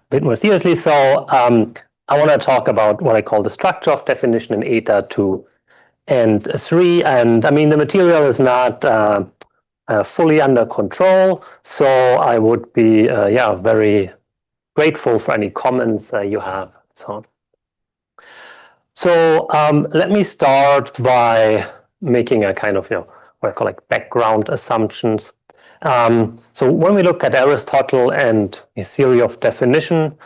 bit more seriously. So I want to talk about what I call the structure of definition in ETA 2 and 3. And I mean, the material is not fully under control, so I would be very grateful for any comments you have. So let me start by making a kind of what I call like background assumptions. So when we look at Aristotle and his theory of definition,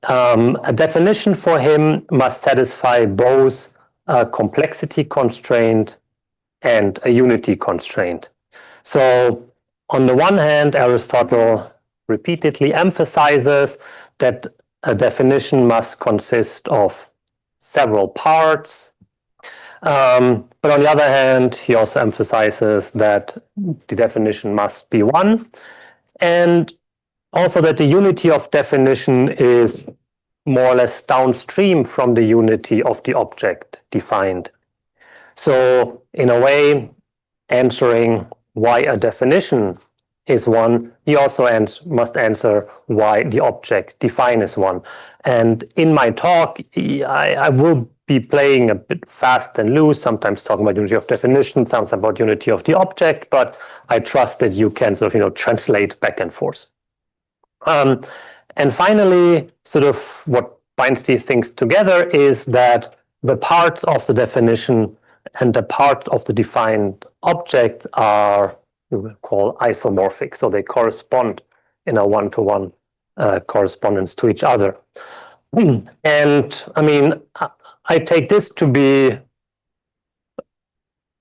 a definition for him must satisfy both a complexity constraint and a unity constraint. So on the one hand, Aristotle repeatedly emphasizes that a definition must consist of several parts. But on the other hand, he also emphasizes that the definition must be one, and also that the unity of definition is more or less downstream from the unity of the object defined. So in a way, answering why a definition is one, he also must answer why the object defined is one. And in my talk, I will be playing a bit fast and loose, sometimes talking about unity of definition, sometimes about unity of the object, but I trust that you can sort of translate back and forth. And finally, sort of what binds these things together is that the parts of the definition and the parts of the defined object are, we will call, isomorphic, so they correspond in a one-to-one correspondence to each other. And I mean, I take this to be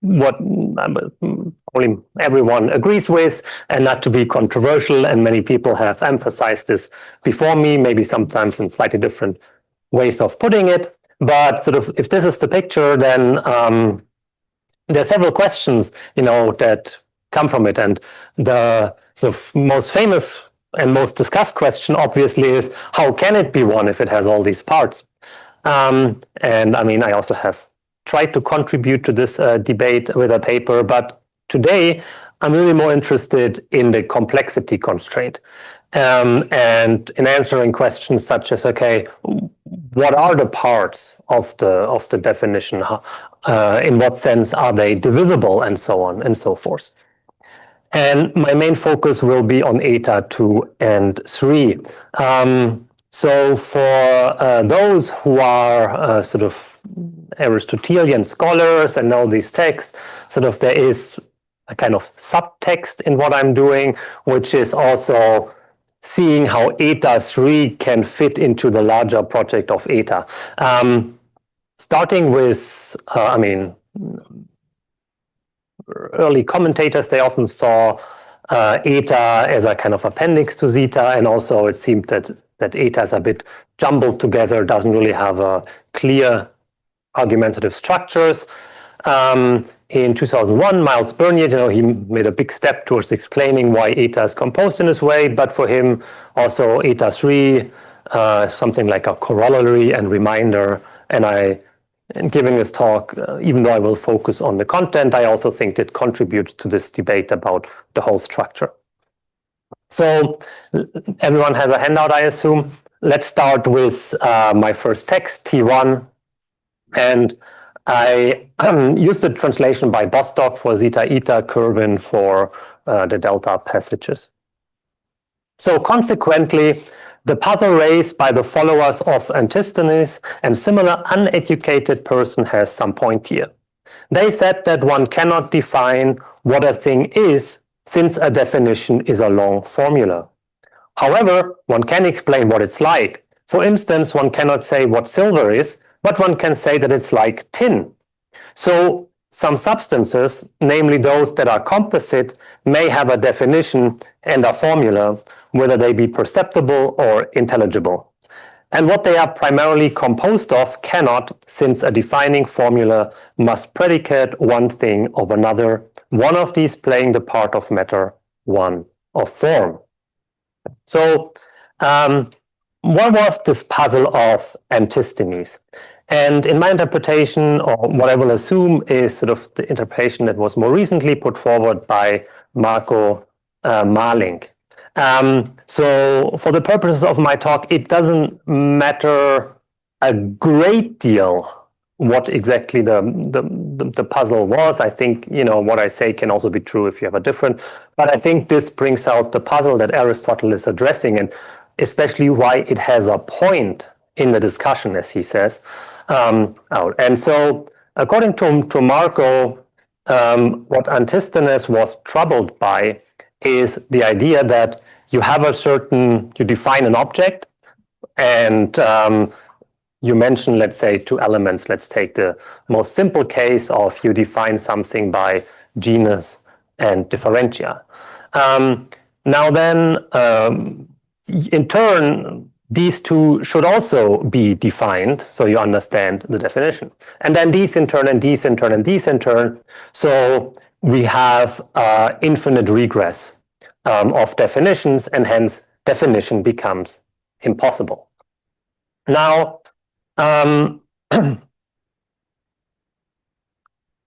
what only everyone agrees with, and not to be controversial, and many people have emphasized this before me, maybe sometimes in slightly different ways of putting it. But sort of, if this is the picture, then there are several questions, that come from it. And the sort of most famous and most discussed question, obviously, is how can it be one if it has all these parts? And I mean, I also have tried to contribute to this debate with a paper, but today I'm really more interested in the complexity constraint and in answering questions such as, okay, what are the parts of the definition? In what sense are they divisible, and so on and so forth? And my main focus will be on ETA 2 and 3. So for those who are sort of Aristotelian scholars and know these texts, sort of there is a kind of subtext in what I'm doing, which is also seeing how ETA 3 can fit into the larger project of ETA. Starting with, I mean, early commentators, they often saw ETA as a kind of appendix to zeta, and also it seemed that ETA is a bit jumbled together, doesn't really have a clear argumentative structures. In 2001, Miles Bernier, he made a big step towards explaining why ETA is composed in this way, but for him, also ETA 3, something like a corollary and reminder. And in giving this talk, even though I will focus on the content, I also think it contributes to this debate about the whole structure. So everyone has a handout, I assume. Let's start with my first text, T1. And I used the translation by Bostock for zeta eta, Kervin for the delta passages. So consequently, the puzzle raised by the followers of Antisthenes and similar uneducated person has some point here. They said that one cannot define what a thing is, since a definition is a long formula. However, one can explain what it's like. For instance, one cannot say what silver is, but one can say that it's like tin. So some substances, namely those that are composite, may have a definition and a formula, whether they be perceptible or intelligible. And what they are primarily composed of cannot, since a defining formula must predicate one thing of another, one of these playing the part of matter, one of form. So what was this puzzle of Antisthenes? And in my interpretation, or what I will assume, is sort of the interpretation that was more recently put forward by Marco Marling. So for the purposes of my talk, it doesn't matter a great deal what exactly the puzzle was. I think, what I say can also be true if you have a different, but I think this brings out the puzzle that Aristotle is addressing, and especially why it has a point in the discussion, as he says, out. And so according to Marco, what Antisthenes was troubled by is the idea that you define an object, and you mention, let's say, two elements. Let's take the most simple case of you define something by genus and differentia. Now then, in turn, these two should also be defined, so you understand the definition. And then these in turn, and these in turn, and these in turn. So we have infinite regress of definitions, and hence definition becomes impossible. Now,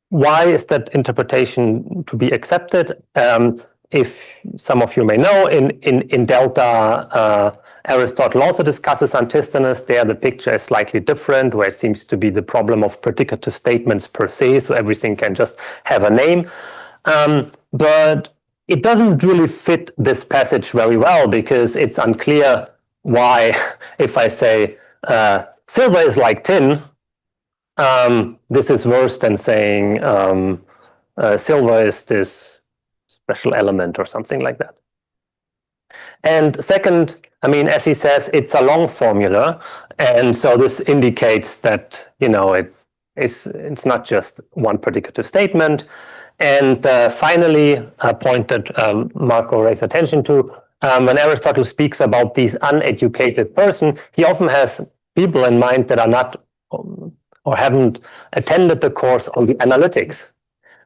why is that interpretation to be accepted? If some of you may know, in Delta, Aristotle also discusses Antisthenes. There the picture is slightly different, where it seems to be the problem of predicative statements per se, so everything can just have a name. But it doesn't really fit this passage very well, because it's unclear why, if I say silver is like tin, this is worse than saying silver is this special element or something like that. And second, I mean, as he says, it's a long formula, and so this indicates that it's not just one predicative statement. And finally, a point that Marco raised attention to, when Aristotle speaks about these uneducated person, he often has people in mind that are not or haven't attended the course on the analytics.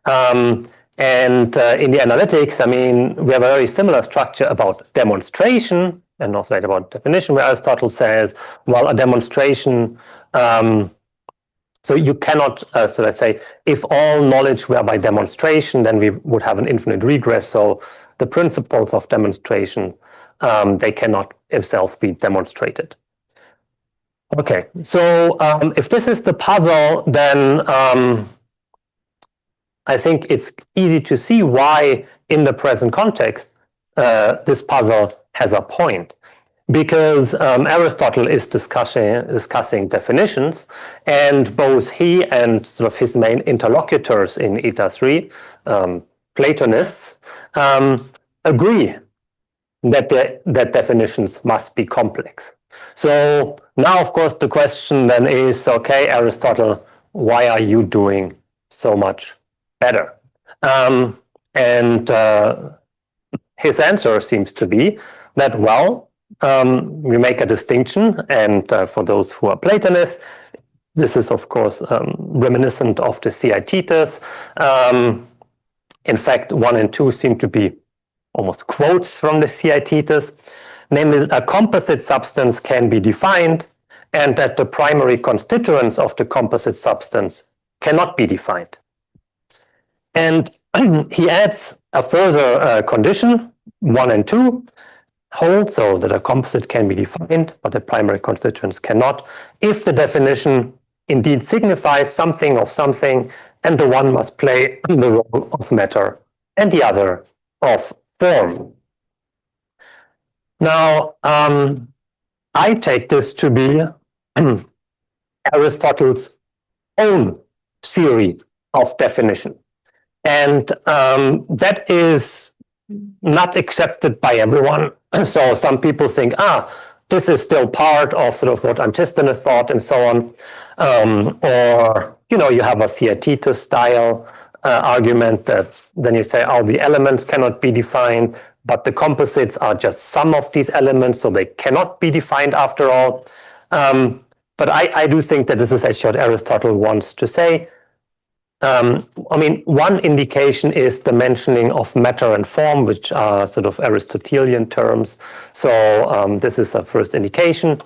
And in the analytics, I mean, we have a very similar structure about demonstration and also about definition, where Aristotle says, well, a demonstration, so you cannot, so let's say, if all knowledge were by demonstration, then we would have an infinite regress. So the principles of demonstration, they cannot themselves be demonstrated. Okay, so if this is the puzzle, then I think it's easy to see why, in the present context, this puzzle has a point. Because Aristotle is discussing definitions, and both he and sort of his main interlocutors in Eta 3, Platonists, agree that definitions must be complex. So now, of course, the question then is, okay, Aristotle, why are you doing so much better? And his answer seems to be that, well, we make a distinction, and for those who are Platonists, this is, of course, reminiscent of the Theaetetus. In fact, 1 and 2 seem to be almost quotes from the Theaetetus, namely, a composite substance can be defined, and that the primary constituents of the composite substance cannot be defined. And he adds a further condition, 1 and 2, hold, so that a composite can be defined, but the primary constituents cannot, if the definition indeed signifies something of something, and the one must play the role of matter, and the other of form. Now, I take this to be Aristotle's own theory of definition. And that is not accepted by everyone. So some people think, this is still part of sort of what Antisthenes thought and so on. Or, you have a Theaetetus style argument that then you say, the elements cannot be defined, but the composites are just some of these elements, so they cannot be defined after all. But I do think that this is actually what Aristotle wants to say. I mean, one indication is the mentioning of matter and form, which are sort of Aristotelian terms. So this is a first indication.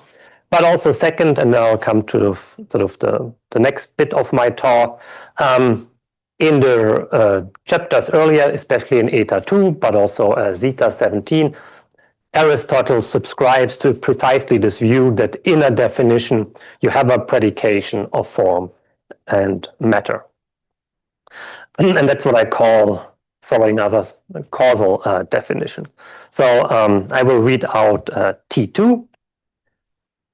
But also second, and now I'll come to the next bit of my talk, in the chapters earlier, especially in Eta 2, but also Zeta 17, Aristotle subscribes to precisely this view that in a definition you have a predication of form and matter. And that's what I call, following others, causal definition. So I will read out T2.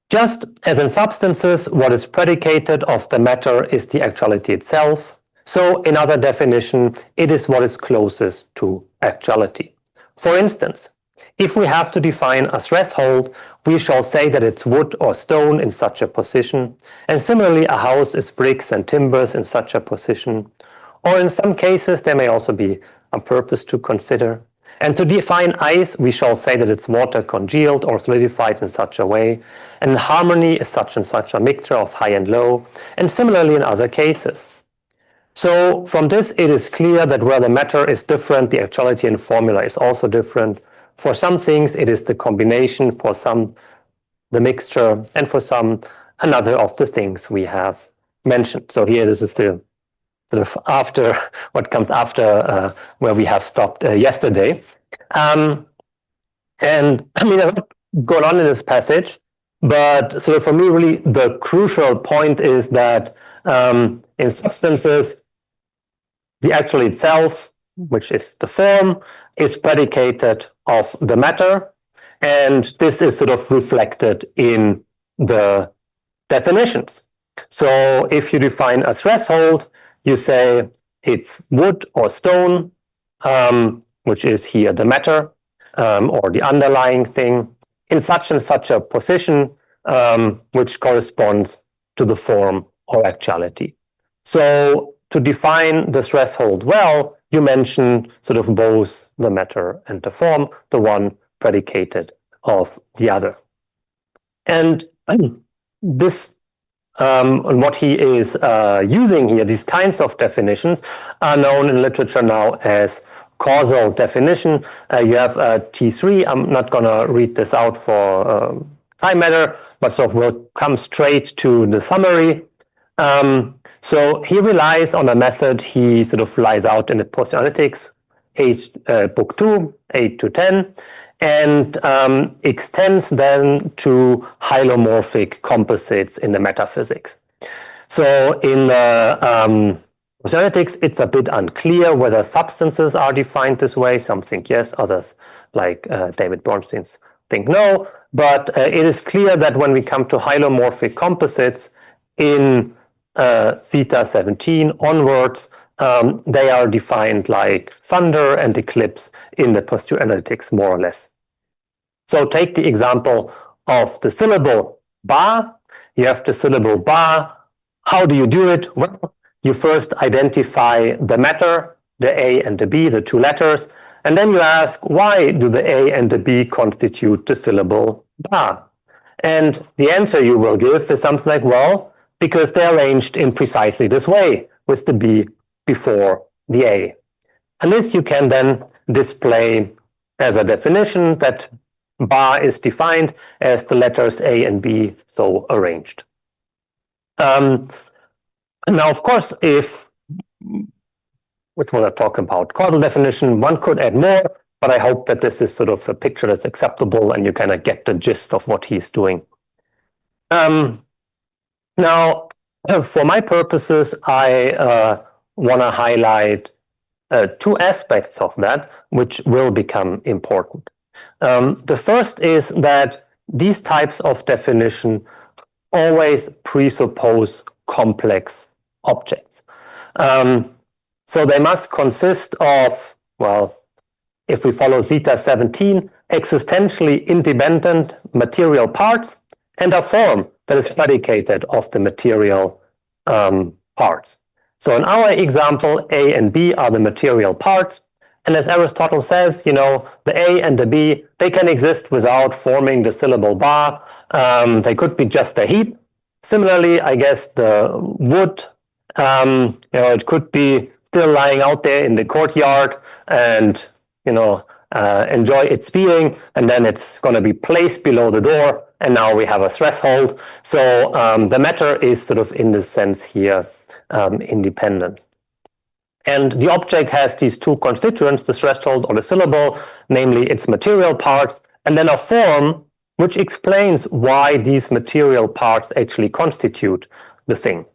Just as in substances, what is predicated of the matter is the actuality itself, so in other definition, it is what is closest to actuality. For instance, if we have to define a threshold, we shall say that it's wood or stone in such a position, and similarly a house is bricks and timbers in such a position. Or in some cases, there may also be a purpose to consider. And to define ice, we shall say that it's water congealed or solidified in such a way, and harmony is such and such a mixture of high and low, and similarly in other cases. So from this, it is clear that where the matter is different, the actuality and formula is also different. For some things, it is the combination, for some, the mixture, and for some, another of the things we have mentioned. So here, this is the sort of after, what comes after where we have stopped yesterday. And I mean, there's going on in this passage, but so for me, really, the crucial point is that in substances, the actual itself, which is the form, is predicated of the matter, and this is sort of reflected in the definitions. So if you define a threshold, you say it's wood or stone, which is here the matter, or the underlying thing, in such and such a position, which corresponds to the form or actuality. So to define the threshold well, you mention sort of both the matter and the form, the one predicated of the other. And this and what he is using here, these kinds of definitions, are known in literature now as causal definition. You have T3. I'm not going to read this out for time matter, but sort of we'll come straight to the summary. So he relies on a method he sort of lays out in the Postanalytics, book 2, 8 to 10, and extends then to hylomorphic composites in the metaphysics. So in Postanalytics, it's a bit unclear whether substances are defined this way. Some think yes, others, like David Bernstein's, think no. But it is clear that when we come to hylomorphic composites in Zeta 17 onwards, they are defined like thunder and eclipse in the postanalytics, more or less. So take the example of the syllable ba. You have the syllable ba. How do you do it? Well, you first identify the matter, the A and the B, the two letters, and then you ask, why do the A and the B constitute the syllable ba? And the answer you will give is something like, well, because they're arranged in precisely this way, with the B before the A. And this you can then display as a definition that ba is defined as the letters A and B so arranged. Now, of course, if, which what I talk about, causal definition, one could add more, but I hope that this is sort of a picture that's acceptable and you kind of get the gist of what he's doing. Now, for my purposes, I want to highlight two aspects of that, which will become important. The first is that these types of definition always presuppose complex objects. So they must consist of, well, if we follow Zeta 17, existentially independent material parts and a form that is predicated of the material parts. So in our example, A and B are the material parts. And as Aristotle says, you know, the A and the B, they can exist without forming the syllable ba. They could be just a heap. Similarly, I guess the wood, you know, it could be still lying out there in the courtyard and, you know, enjoy its being, and then it's going to be placed below the door, and now we have a threshold. So the matter is sort of in this sense here independent. And the object has these two constituents, the threshold or the syllable, namely its material parts and then a form which explains why these material parts actually constitute the thing.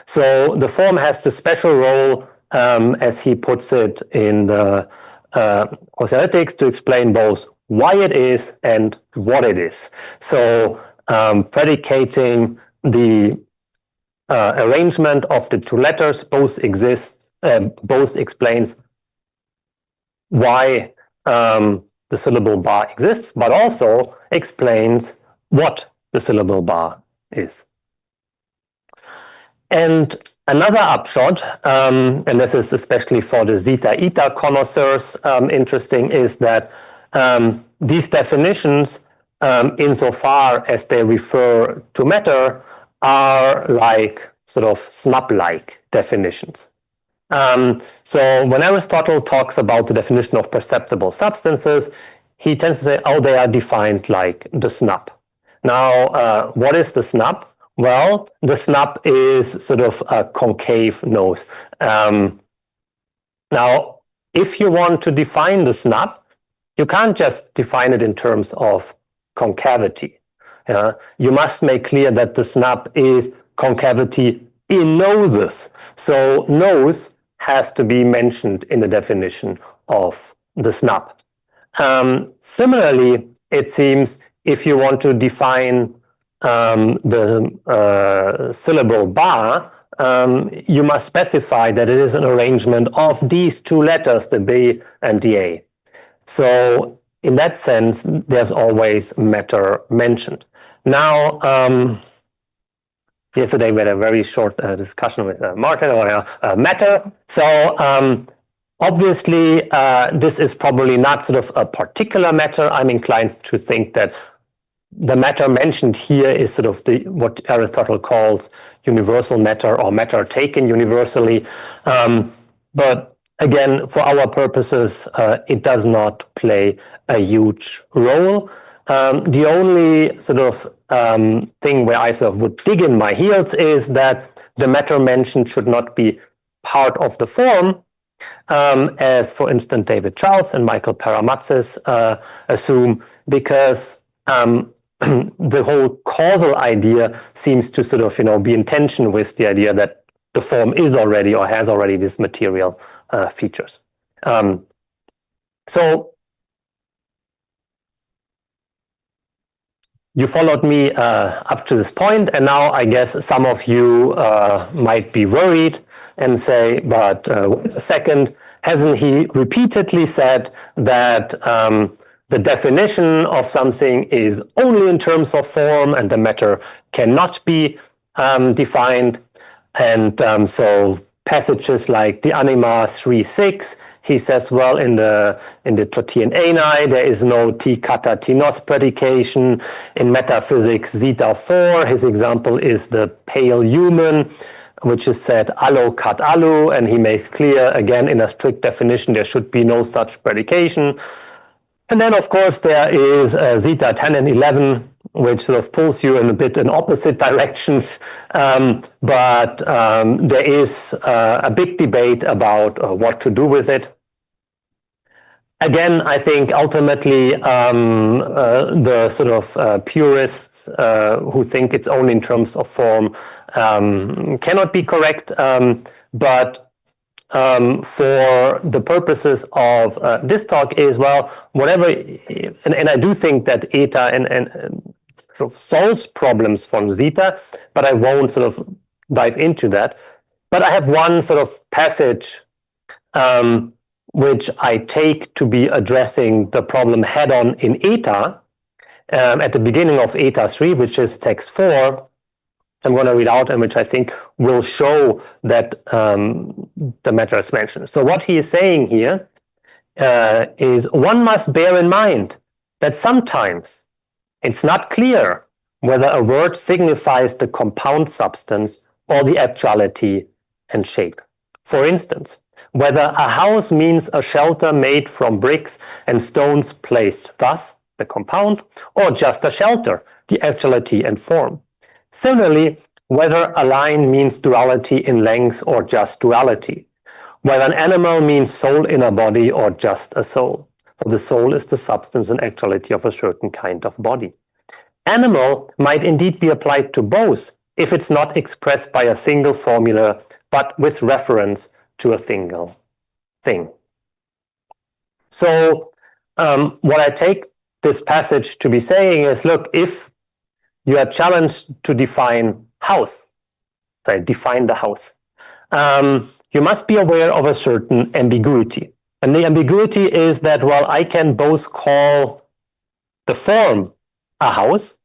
So the form has the special role, as he puts it in the Analytics, to explain both why it is and what it is. So predicating the arrangement of the two letters both explains why the syllable bar exists, but also explains what the syllable bar is. And another upshot, and this is especially for the zeta-eta connoisseurs interesting, is that these definitions, insofar as they refer to matter, are like sort of snub-like definitions. So when Aristotle talks about the definition of perceptible substances, he tends to say, oh, they are defined like the snub. Now, what is the snub? Well, the snub is sort of a concave nose. Now, if you want to define the snub, you can't just define it in terms of concavity. You must make clear that the snub is concavity in noses. So nose has to be mentioned in the definition of the snub. Similarly, it seems if you want to define the syllable bar, you must specify that it is an arrangement of these two letters, the B and the A. So in that sense, there's always matter mentioned. Now, yesterday we had a very short discussion with Martin on matter. So obviously, this is probably not sort of a particular matter. I'm inclined to think that the matter mentioned here is sort of what Aristotle calls universal matter, or matter taken universally. But again, for our purposes, it does not play a huge role. The only sort of thing where I sort of would dig in my heels is that the matter mentioned should not be part of the form, as for instance David Charles and Michael Paramatzis assume, because the whole causal idea seems to sort of be in tension with the idea that the form is already or has already these material features. So you followed me up to this point, and now I guess some of you might be worried and say, but wait a second, hasn't he repeatedly said that the definition of something is only in terms of form and the matter cannot be defined? And so passages like the Anima 3:6, he says, well, in the Totian Ani, there is no ti kata ti nos predication. In Metaphysics zeta 4, his example is the pale human, which is said allo kat allo, and he makes clear, again, in a strict definition, there should be no such predication. And then, of course, there is zeta 10 and 11, which sort of pulls you in a bit in opposite directions. But there is a big debate about what to do with it. Again, I think ultimately the sort of purists who think it's only in terms of form cannot be correct. But for the purposes of this talk is, well, whatever, and I do think that eta and sort of solves problems from zeta, but I won't sort of dive into that. But I have one sort of passage which I take to be addressing the problem head-on in eta, at the beginning of eta 3, which is text 4. I'm going to read out, and which I think will show that the matter is mentioned. So what he is saying here is one must bear in mind that sometimes it's not clear whether a word signifies the compound substance or the actuality and shape. For instance, whether a house means a shelter made from bricks and stones placed thus, the compound, or just a shelter, the actuality and form. Similarly, whether a line means duality in length or just duality, whether an animal means soul in a body or just a soul. for the soul is the substance and actuality of a certain kind of body. Animal might indeed be applied to both if it's not expressed by a single formula, but with reference to a single thing. So what I take this passage to be saying is, look, if you are challenged to define house, define the house, you must be aware of a certain ambiguity. And the ambiguity is that, well, I can both call the form a house,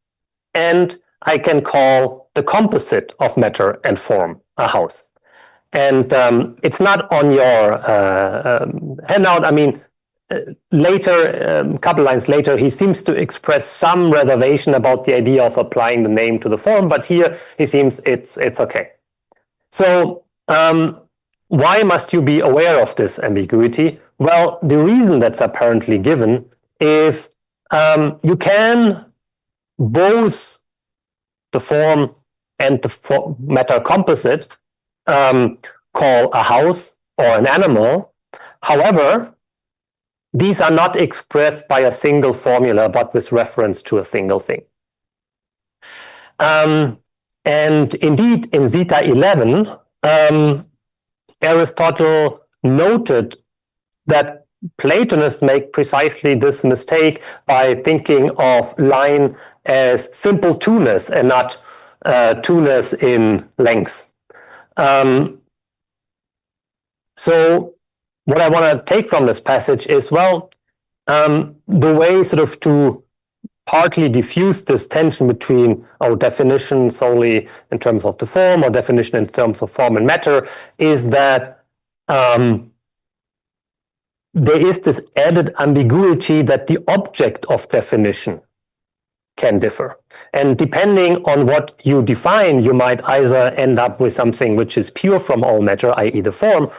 and I can call the composite of matter and form a house. And it's not on your handout. I mean, later, a couple lines later, he seems to express some reservation about the idea of applying the name to the form, but here he seems it's okay. So why must you be aware of this ambiguity? Well, the reason that's apparently given is you can both the form and the matter composite call a house or an animal. However, these are not expressed by a single formula, but with reference to a single thing. And indeed, in Zeta 11, Aristotle noted that Platonists make precisely this mistake by thinking of line as simple two-ness and not two-ness in length. So what I want to take from this passage is, well, the way sort of to partly diffuse this tension between our definition solely in terms of the form or definition in terms of form and matter is that there is this added ambiguity that the object of definition can differ. And depending on what you define, you might either end up with something which is pure from all matter, i.e. the form,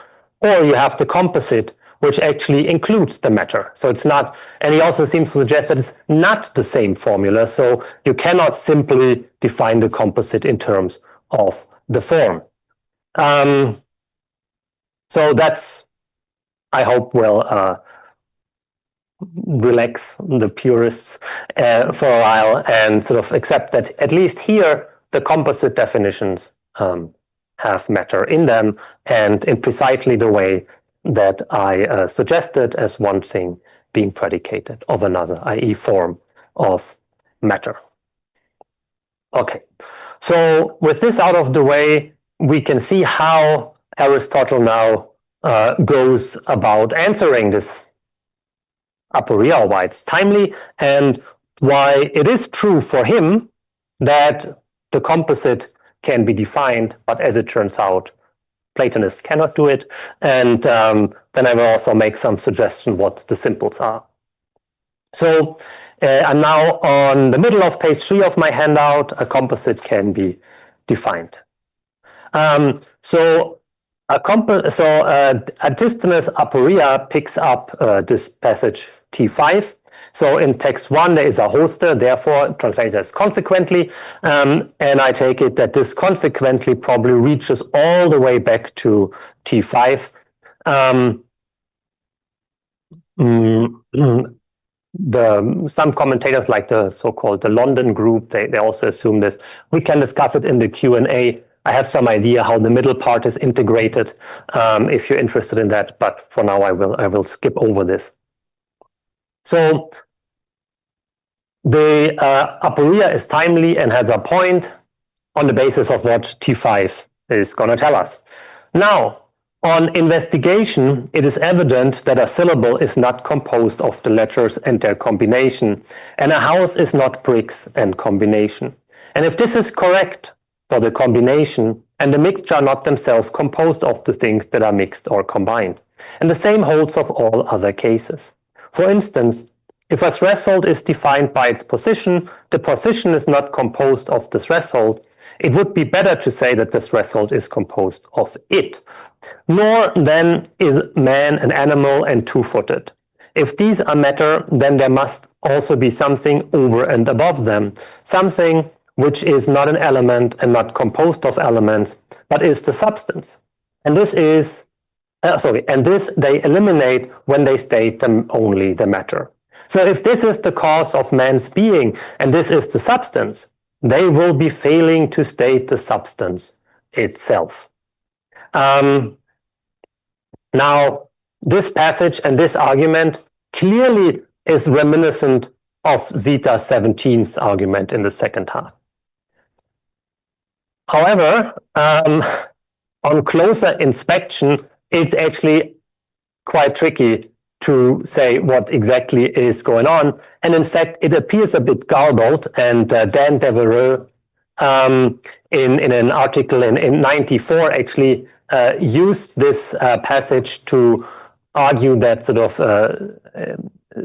or you have the composite, which actually includes the matter. So it's not, and he also seems to suggest that it's not the same formula, so you cannot simply define the composite in terms of the form. So that's, I hope, will relax the purists for a while and sort of accept that at least here the composite definitions have matter in them, and in precisely the way that I suggested, as one thing being predicated of another, i.e. form of matter. Okay, so with this out of the way, we can see how Aristotle now goes about answering this aporia, why it's timely, and why it is true for him that the composite can be defined, but as it turns out, Platonists cannot do it. And then I will also make some suggestion what the simples are. So I'm now on the middle of page 3 of my handout. A composite can be defined. So Antisthenes aporia picks up this passage T5. So in text 1, there is a hoster, therefore translated as consequently, and I take it that this consequently probably reaches all the way back to T5. Some commentators, like the so-called the London group, they also assume this. We can discuss it in the Q&A. I have some idea how the middle part is integrated, if you're interested in that, but for now I will skip over this. So the aporia is timely and has a point on the basis of what T5 is going to tell us. Now, on investigation, it is evident that a syllable is not composed of the letters and their combination, and a house is not bricks and combination. And if this is correct for the combination, and the mixture are not themselves composed of the things that are mixed or combined. And the same holds of all other cases. For instance, if a threshold is defined by its position, the position is not composed of the threshold. It would be better to say that the threshold is composed of it. Nor then is man an animal and two-footed. If these are matter, then there must also be something over and above them, something which is not an element and not composed of elements, but is the substance. And this is and this they eliminate when they state only the matter. So if this is the cause of man's being and this is the substance, they will be failing to state the substance itself. Now, this passage and this argument clearly is reminiscent of Zeta 17's argument in the second half. However, on closer inspection, it's actually quite tricky to say what exactly is going on. And in fact, it appears a bit garbled. And Dan Devereux, in an article in 94, actually used this passage to argue that sort of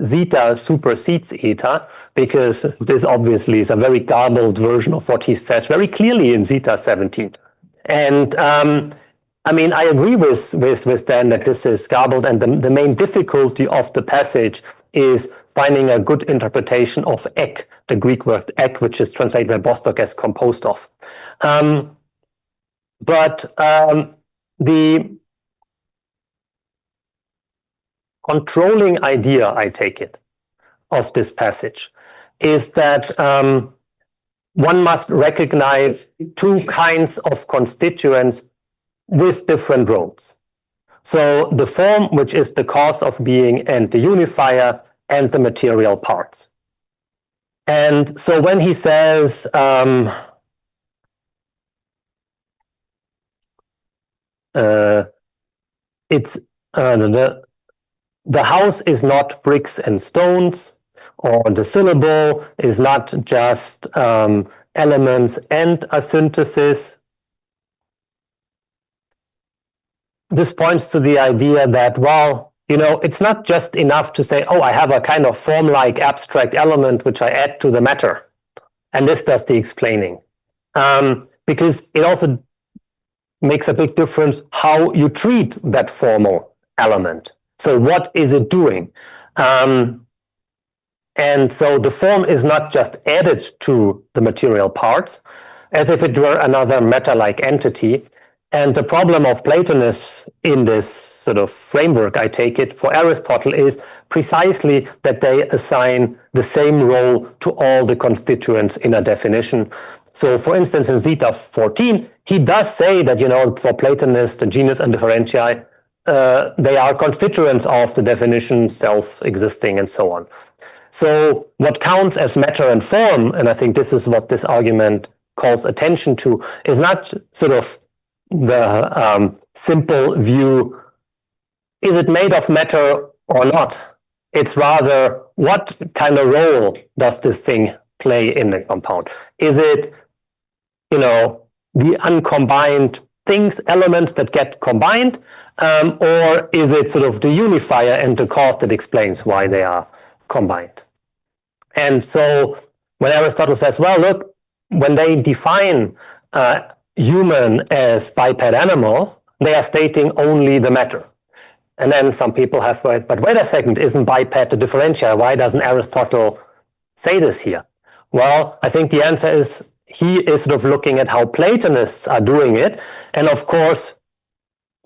zeta supersedes eta, because this obviously is a very garbled version of what he says very clearly in Zeta 17. And I mean, I agree with Dan that this is garbled, and the main difficulty of the passage is finding a good interpretation of ek, the Greek word ek, which is translated by Bostock as composed of. But the controlling idea, I take it, of this passage is that one must recognize two kinds of constituents with different roles. So the form, which is the cause of being, and the unifier, and the material parts. And so when he says it's the house is not bricks and stones, or the syllable is not just elements and a synthesis. This points to the idea that, well, you know, it's not just enough to say, oh, I have a kind of form-like abstract element which I add to the matter, and this does the explaining. Because it also makes a big difference how you treat that formal element. So what is it doing? And so the form is not just added to the material parts, as if it were another matter-like entity. And the problem of Platonists in this sort of framework, I take it, for Aristotle is precisely that they assign the same role to all the constituents in a definition. So, for instance, in Zeta 14, he does say that, you know, for Platonists, the genus and differentiae, they are constituents of the definition, self-existing, and so on. So what counts as matter and form, and I think this is what this argument calls attention to, is not sort of the simple view, is it made of matter or not? It's rather, what kind of role does this thing play in the compound? Is it, you know, the uncombined things, elements that get combined, or is it sort of the unifier and the cause that explains why they are combined? And so when Aristotle says, well, look, when they define human as biped animal, they are stating only the matter. And then some people have read, but wait a second, isn't biped the differentiae? Why doesn't Aristotle say this here? Well, I think the answer is he is sort of looking at how Platonists are doing it. And of course,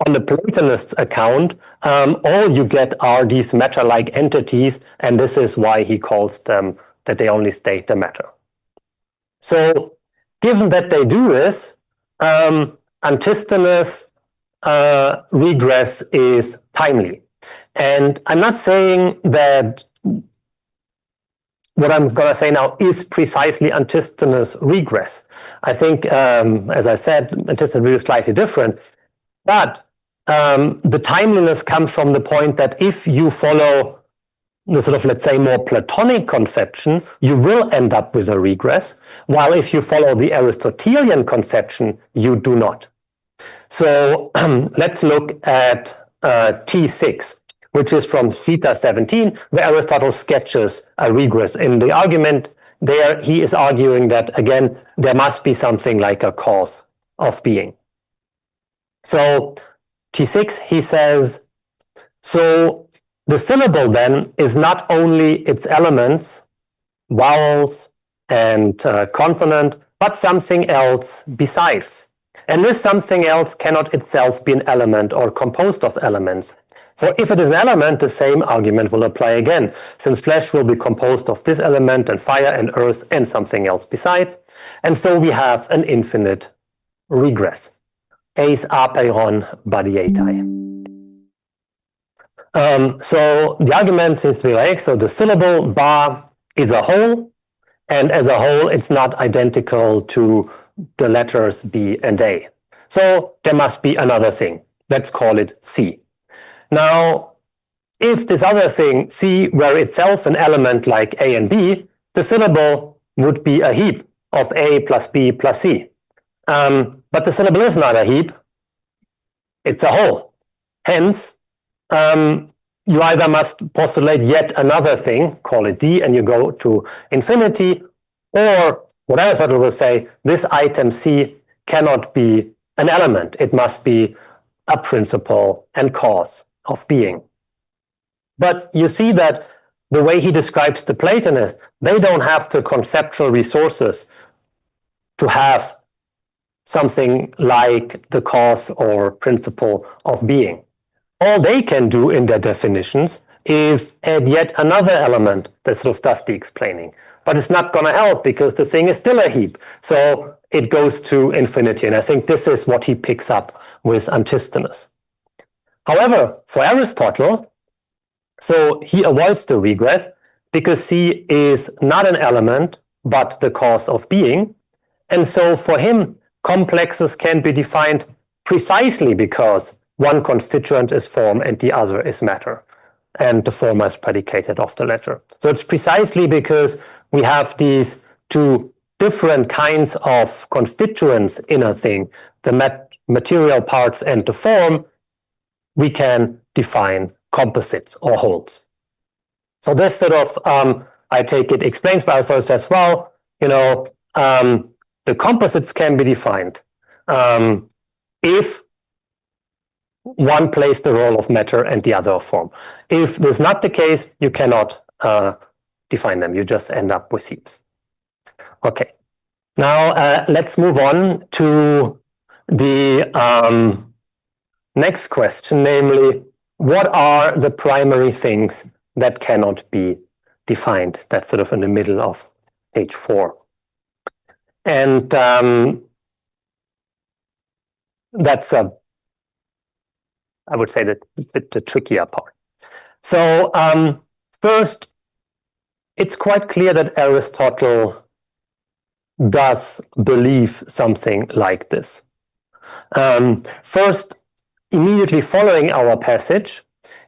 on the Platonist account, all you get are these matter-like entities, and this is why he calls them that they only state the matter. So, given that they do this, antisthenes regress is timely. And I'm not saying that what I'm going to say now is precisely antisthenes regress. I think, as I said, antisthenes regress is slightly different. But the timeliness comes from the point that if you follow the sort of, let's say, more Platonic conception, you will end up with a regress, while if you follow the Aristotelian conception, you do not. So let's look at T6, which is from Zeta 17, where Aristotle sketches a regress. In the argument there, he is arguing that, again, there must be something like a cause of being. So T6, he says, so the syllable then is not only its elements, vowels and consonant, but something else besides. And this something else cannot itself be an element or composed of elements. For if it is an element, the same argument will apply again, since flesh will be composed of this element and fire and earth and something else besides. And so we have an infinite regress. Eis apeiron badietai. So the argument seems to be like, so the syllable ba is a whole, and as a whole, it's not identical to the letters B and A. So there must be another thing. Let's call it C. Now, if this other thing, C, were itself an element like A and B, the syllable would be a heap of A plus B plus C. But the syllable is not a heap. It's a whole. Hence, you either must postulate yet another thing, call it D, and you go to infinity, or what Aristotle will say, this item C cannot be an element. It must be a principle and cause of being. But you see that the way he describes the Platonists, they don't have the conceptual resources to have something like the cause or principle of being. All they can do in their definitions is add yet another element that sort of does the explaining. But it's not going to help because the thing is still a heap. So it goes to infinity. And I think this is what he picks up with Antisthenes. However, for Aristotle, so he avoids the regress because C is not an element, but the cause of being. And so for him, complexes can be defined precisely because one constituent is form and the other is matter. And the former is predicated of the latter. So it's precisely because we have these two different kinds of constituents in a thing, the material parts and the form, we can define composites or wholes. So this sort of, I take it, explains why Aristotle says, well, the composites can be defined if one plays the role of matter and the other of form. If this is not the case, you cannot define them. You just end up with heaps. Okay. Now let's move on to the next question, namely, what are the primary things that cannot be defined? That's sort of in the middle of page 4. And that's I would say the trickier part. So first, it's quite clear that Aristotle does believe something like this. First, immediately following our passage,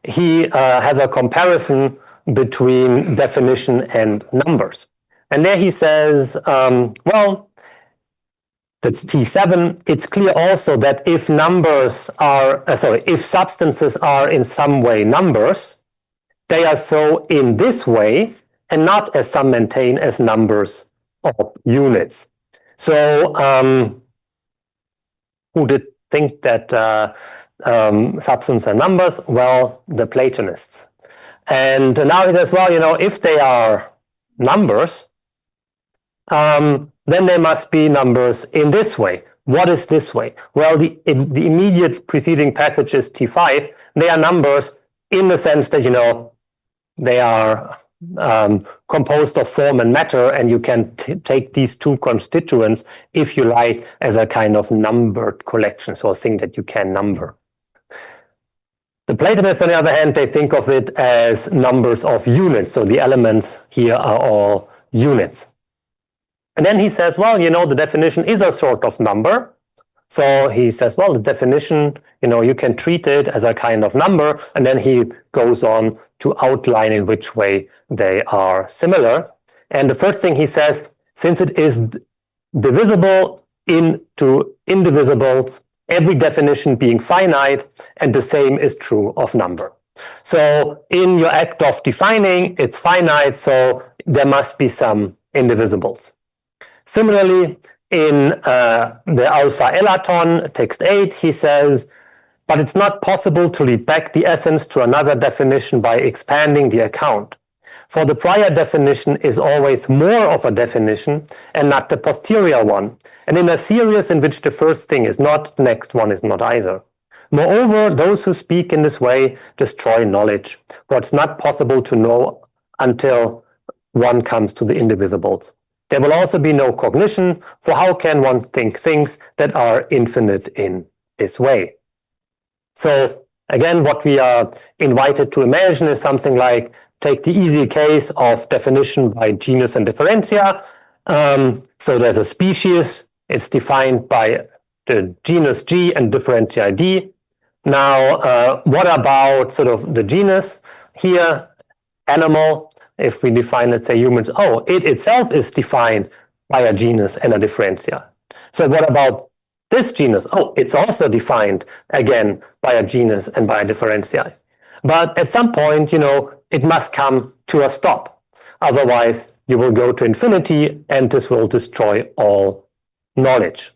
he has a comparison between definition and numbers. And there he says, well, that's T7. It's clear also that if numbers are, if substances are in some way numbers, they are so in this way and not, as some maintain, as numbers of units. So who did think that substances are numbers? Well, the Platonists. And now he says, well, if they are numbers, then they must be numbers in this way. What is this way? Well, the immediate preceding passage is T5. They are numbers in the sense that, they are composed of form and matter, and you can take these two constituents, if you like, as a kind of numbered collection, so a thing that you can number. The Platonists, on the other hand, they think of it as numbers of units. So the elements here are all units. And then he says, well, the definition is a sort of number. So he says, well, the definition, you can treat it as a kind of number. And then he goes on to outline in which way they are similar. And the first thing he says, since it is divisible into indivisibles, every definition being finite, and the same is true of number. So in your act of defining, it's finite, so there must be some indivisibles. Similarly, in the Alpha Elaton, text 8, he says, but it's not possible to lead back the essence to another definition by expanding the account. for the prior definition is always more of a definition and not the posterior one. And in a series in which the first thing is not, the next one is not either. Moreover, those who speak in this way destroy knowledge, for it's not possible to know until one comes to the indivisibles. There will also be no cognition, for how can one think things that are infinite in this way? So again, what we are invited to imagine is something like, take the easy case of definition by genus and differentia. So there's a species, it's defined by the genus G and differentia D. Now, what about sort of the genus here, animal? If we define, let's say, humans, oh, it itself is defined by a genus and a differentia. So what about this genus? Oh, it's also defined, again, by a genus and by a differentia. But at some point, you know, it must come to a stop. Otherwise, you will go to infinity, and this will destroy all knowledge.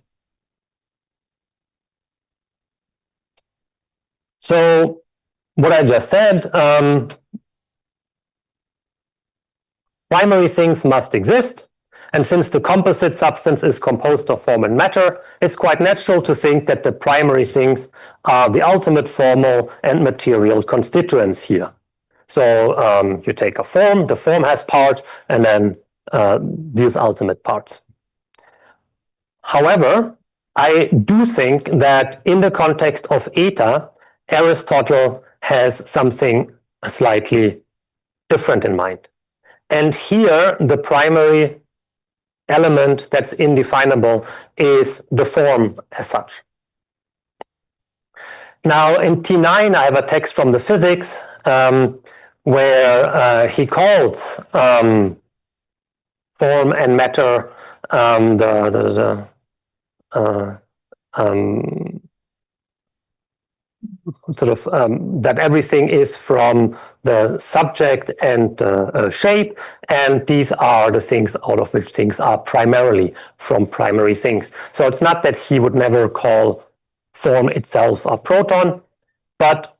So what I just said, primary things must exist. And since the composite substance is composed of form and matter, it's quite natural to think that the primary things are the ultimate formal and material constituents here. So you take a form, the form has parts, and then these ultimate parts. However, I do think that in the context of eta, Aristotle has something slightly different in mind. And here, the primary element that's indefinable is the form as such. Now, in T9, I have a text from the physics where he calls form and matter that everything is from the subject and shape, and these are the things out of which things are primarily from primary things. So it's not that he would never call form itself a proton, but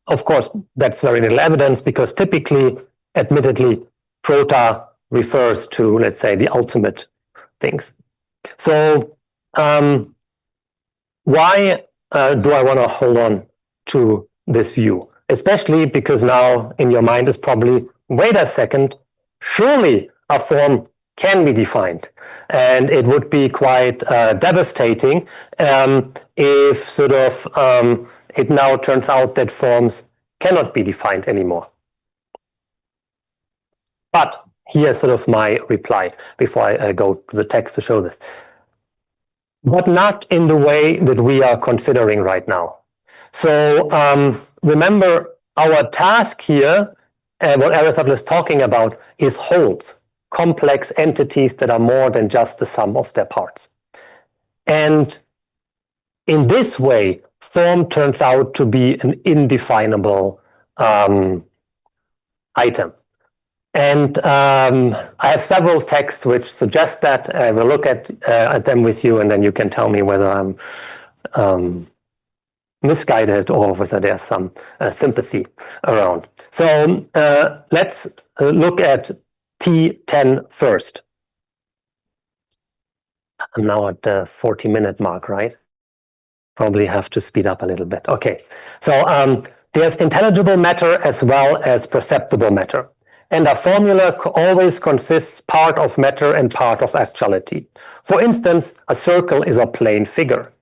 of course that's very little evidence, because typically, admittedly, prota refers to, let's say, the ultimate things. So why do I want to hold on to this view? Especially because now in your mind is probably, wait a second, surely a form can be defined. And it would be quite devastating if sort of it now turns out that forms cannot be defined anymore. But here's sort of my reply before I go to the text to show this. But not in the way that we are considering right now. So remember, our task here, what Aristotle is talking about, is wholes, complex entities that are more than just the sum of their parts. And in this way, form turns out to be an indefinable item. And I have several texts which suggest that. I will look at them with you, and then you can tell me whether I'm misguided or whether there's some sympathy around. So let's look at T10 first. I'm now at the 40-minute mark, right? Probably have to speed up a little bit. Okay, so there's intelligible matter as well as perceptible matter. And a formula always consists part of matter and part of actuality. For instance, a circle is a plane figure.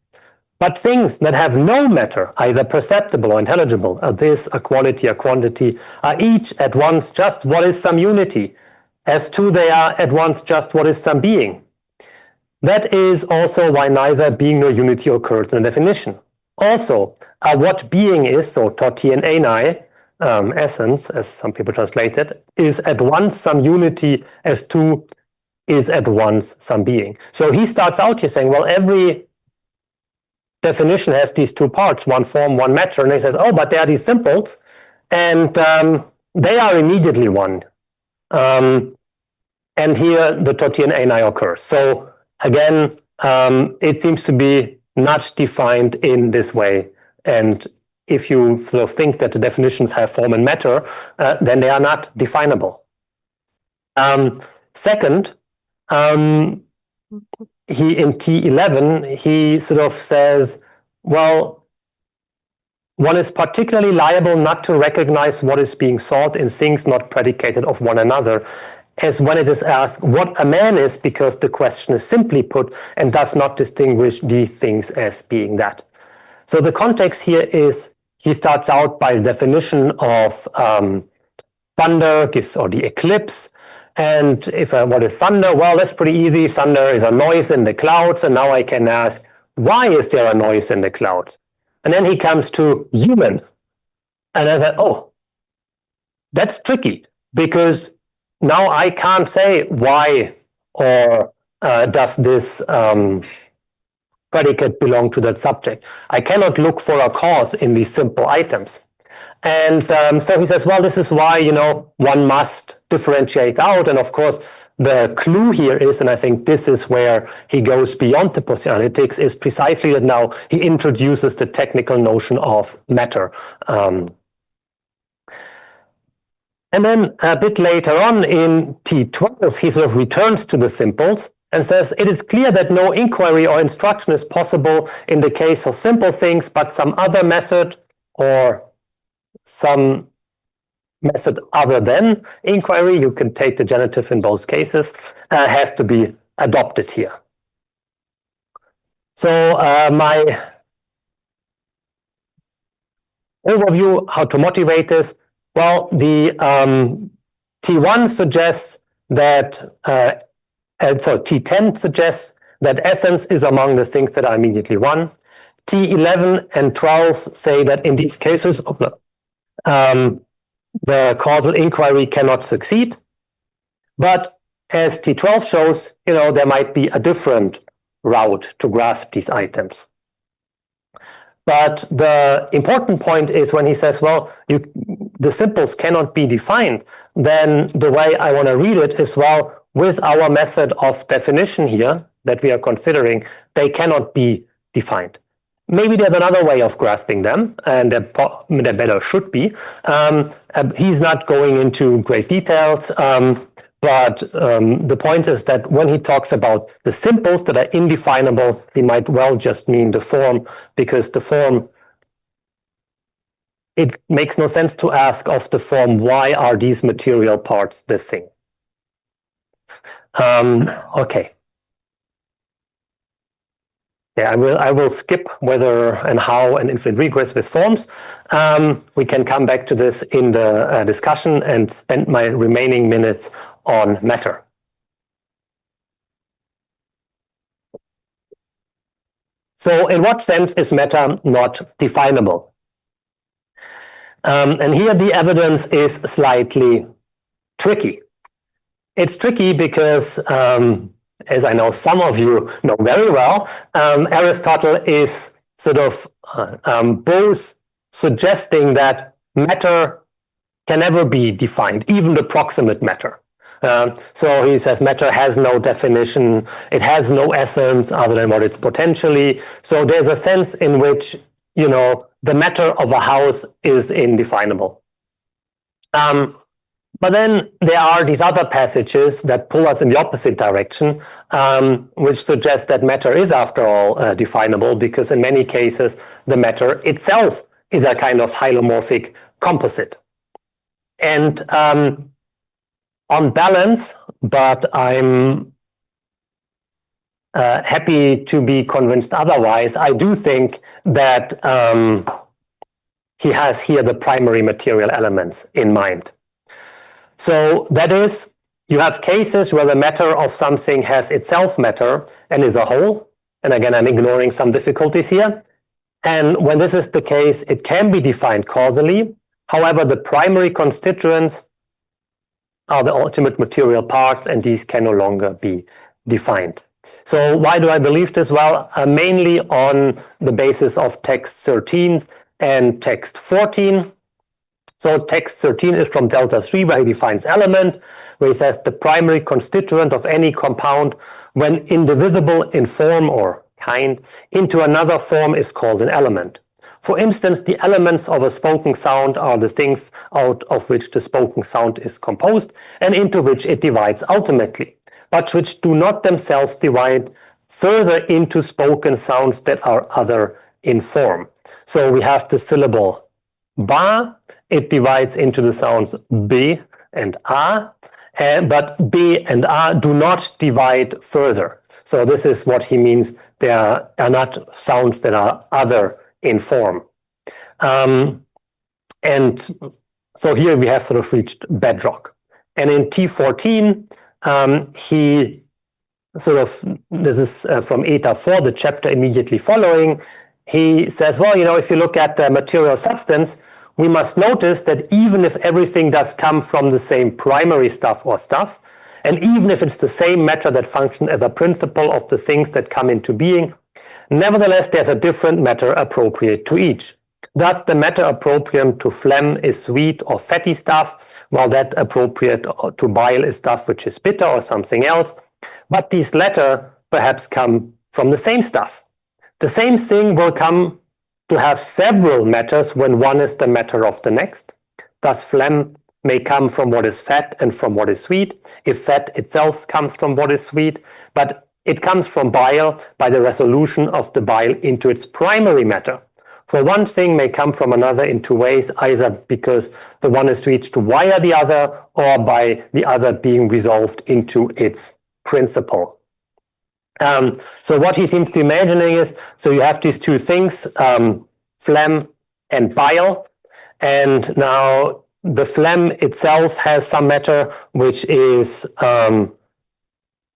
But things that have no matter, either perceptible or intelligible, a this, a quality, a quantity, are each at once just what is some unity. As two, they are at once just what is some being. That is also why neither being nor unity occurs in the definition. Also, what being is, so toti and enai, essence, as some people translate it, is at once some unity, as two is at once some being. So he starts out here saying, well, every definition has these two parts, one form, one matter, and he says, oh, but there are these simples, and they are immediately one. And here the toti and enai occurs. So again, it seems to be not defined in this way. And if you sort of think that the definitions have form and matter, then they are not definable. Second, he in T11, he sort of says, well, one is particularly liable not to recognize what is being sought in things not predicated of one another, as when it is asked what a man is, because the question is simply put and does not distinguish these things as being that. So the context here is he starts out by the definition of thunder, or the eclipse. And if what is thunder? Well, that's pretty easy. Thunder is a noise in the clouds. And now I can ask, why is there a noise in the clouds? And then he comes to human. And I thought, oh, that's tricky, because now I can't say why or does this predicate belong to that subject. I cannot look for a cause in these simple items. And so he says, well, this is why, one must differentiate out. And of course, the clue here is, and I think this is where he goes beyond the posianalytics, is precisely that now he introduces the technical notion of matter. And then a bit later on in T12, he sort of returns to the simples and says, it is clear that no inquiry or instruction is possible in the case of simple things, but some other method or some method other than inquiry, you can take the genitive in both cases, has to be adopted here. So my overview, how to motivate this. Well, the T1 suggests that, so T10 suggests that essence is among the things that are immediately one. T11 and 12 say that in these cases, the causal inquiry cannot succeed. But as T12 shows, there might be a different route to grasp these items. But the important point is when he says, well, the simples cannot be defined, then the way I want to read it is, well, with our method of definition here that we are considering, they cannot be defined. Maybe there's another way of grasping them, and there better should be. He's not going into great details, but the point is that when he talks about the simples that are indefinable, he might well just mean the form, because the form, it makes no sense to ask of the form, why are these material parts the thing? Okay. Yeah, I will skip whether and how an infinite regress with forms. We can come back to this in the discussion and spend my remaining minutes on matter. So in what sense is matter not definable? And here the evidence is slightly tricky. It's tricky because as I know some of you know very well, Aristotle is sort of both suggesting that matter can never be defined, even the proximate matter. So he says matter has no definition, it has no essence other than what it's potentially. So there's a sense in which, the matter of a house is indefinable. But then there are these other passages that pull us in the opposite direction, which suggest that matter is, after all, definable, because in many cases, the matter itself is a kind of hylomorphic composite. And on balance, but I'm happy to be convinced otherwise, I do think that he has here the primary material elements in mind. So that is, you have cases where the matter of something has itself matter and is a whole. And again, I'm ignoring some difficulties here. And when this is the case, it can be defined causally. However, the primary constituents are the ultimate material parts, and these can no longer be defined. So why do I believe this? Well, mainly on the basis of text 13 and text 14. So text 13 is from delta 3, where he defines element, where he says the primary constituent of any compound, when indivisible in form or kind into another form, is called an element. For instance, the elements of a spoken sound are the things out of which the spoken sound is composed and into which it divides ultimately, but which do not themselves divide further into spoken sounds that are other in form. So we have the syllable ba, it divides into the sounds b and a, but b and a do not divide further. So this is what he means. They are not sounds that are other in form. And so here we have sort of reached bedrock. And in T14, he sort of, this is from Eta 4, the chapter immediately following, he says, well, you know, if you look at the material substance, we must notice that even if everything does come from the same primary stuff or stuffs, and even if it's the same matter that functions as a principle of the things that come into being, nevertheless, there's a different matter appropriate to each. Thus, the matter appropriate to phlegm is sweet or fatty stuff, while that appropriate to bile is stuff which is bitter or something else. But these latter perhaps come from the same stuff. The same thing will come to have several matters when one is the matter of the next. Thus, phlegm may come from what is fat and from what is sweet, if fat itself comes from what is sweet, but it comes from bile by the resolution of the bile into its primary matter. For one thing may come from another in two ways, either because the one is reached via the other or by the other being resolved into its principle. So what he seems to be imagining is, so you have these two things, phlegm and bile, and now the phlegm itself has some matter which is the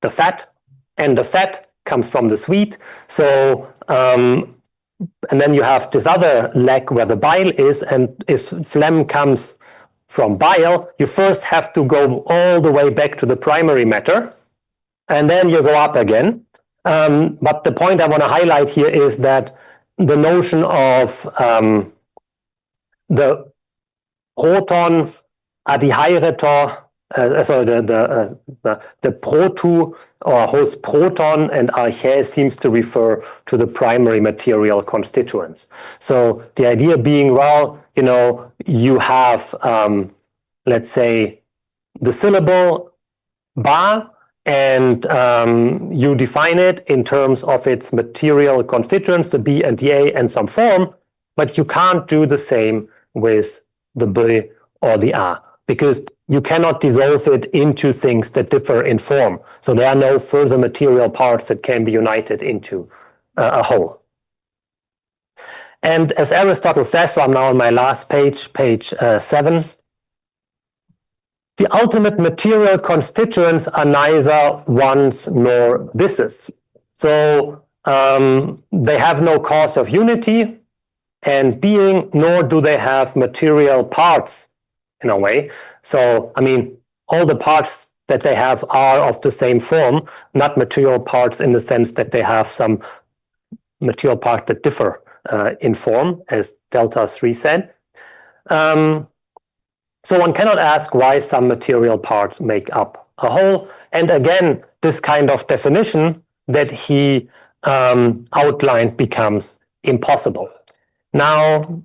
fat, and the fat comes from the sweet. So and then you have this other leg where the bile is, and if phlegm comes from bile, you first have to go all the way back to the primary matter, and then you go up again. But the point I want to highlight here is that the notion of the proton adihyretor, sorry, the proto or host proton and archae seems to refer to the primary material constituents. So the idea being, well, you know, you have, let's say, the syllable ba, and you define it in terms of its material constituents, the B and the A, and some form, but you can't do the same with the B or the A, because you cannot dissolve it into things that differ in form. So there are no further material parts that can be united into a whole. And as Aristotle says, so I'm now on my last page, page 7, the ultimate material constituents are neither ones nor thises. So they have no cause of unity and being, nor do they have material parts in a way. So, I mean, all the parts that they have are of the same form, not material parts in the sense that they have some material parts that differ in form, as Delta 3 said. So one cannot ask why some material parts make up a whole. And again, this kind of definition that he outlined becomes impossible. Now,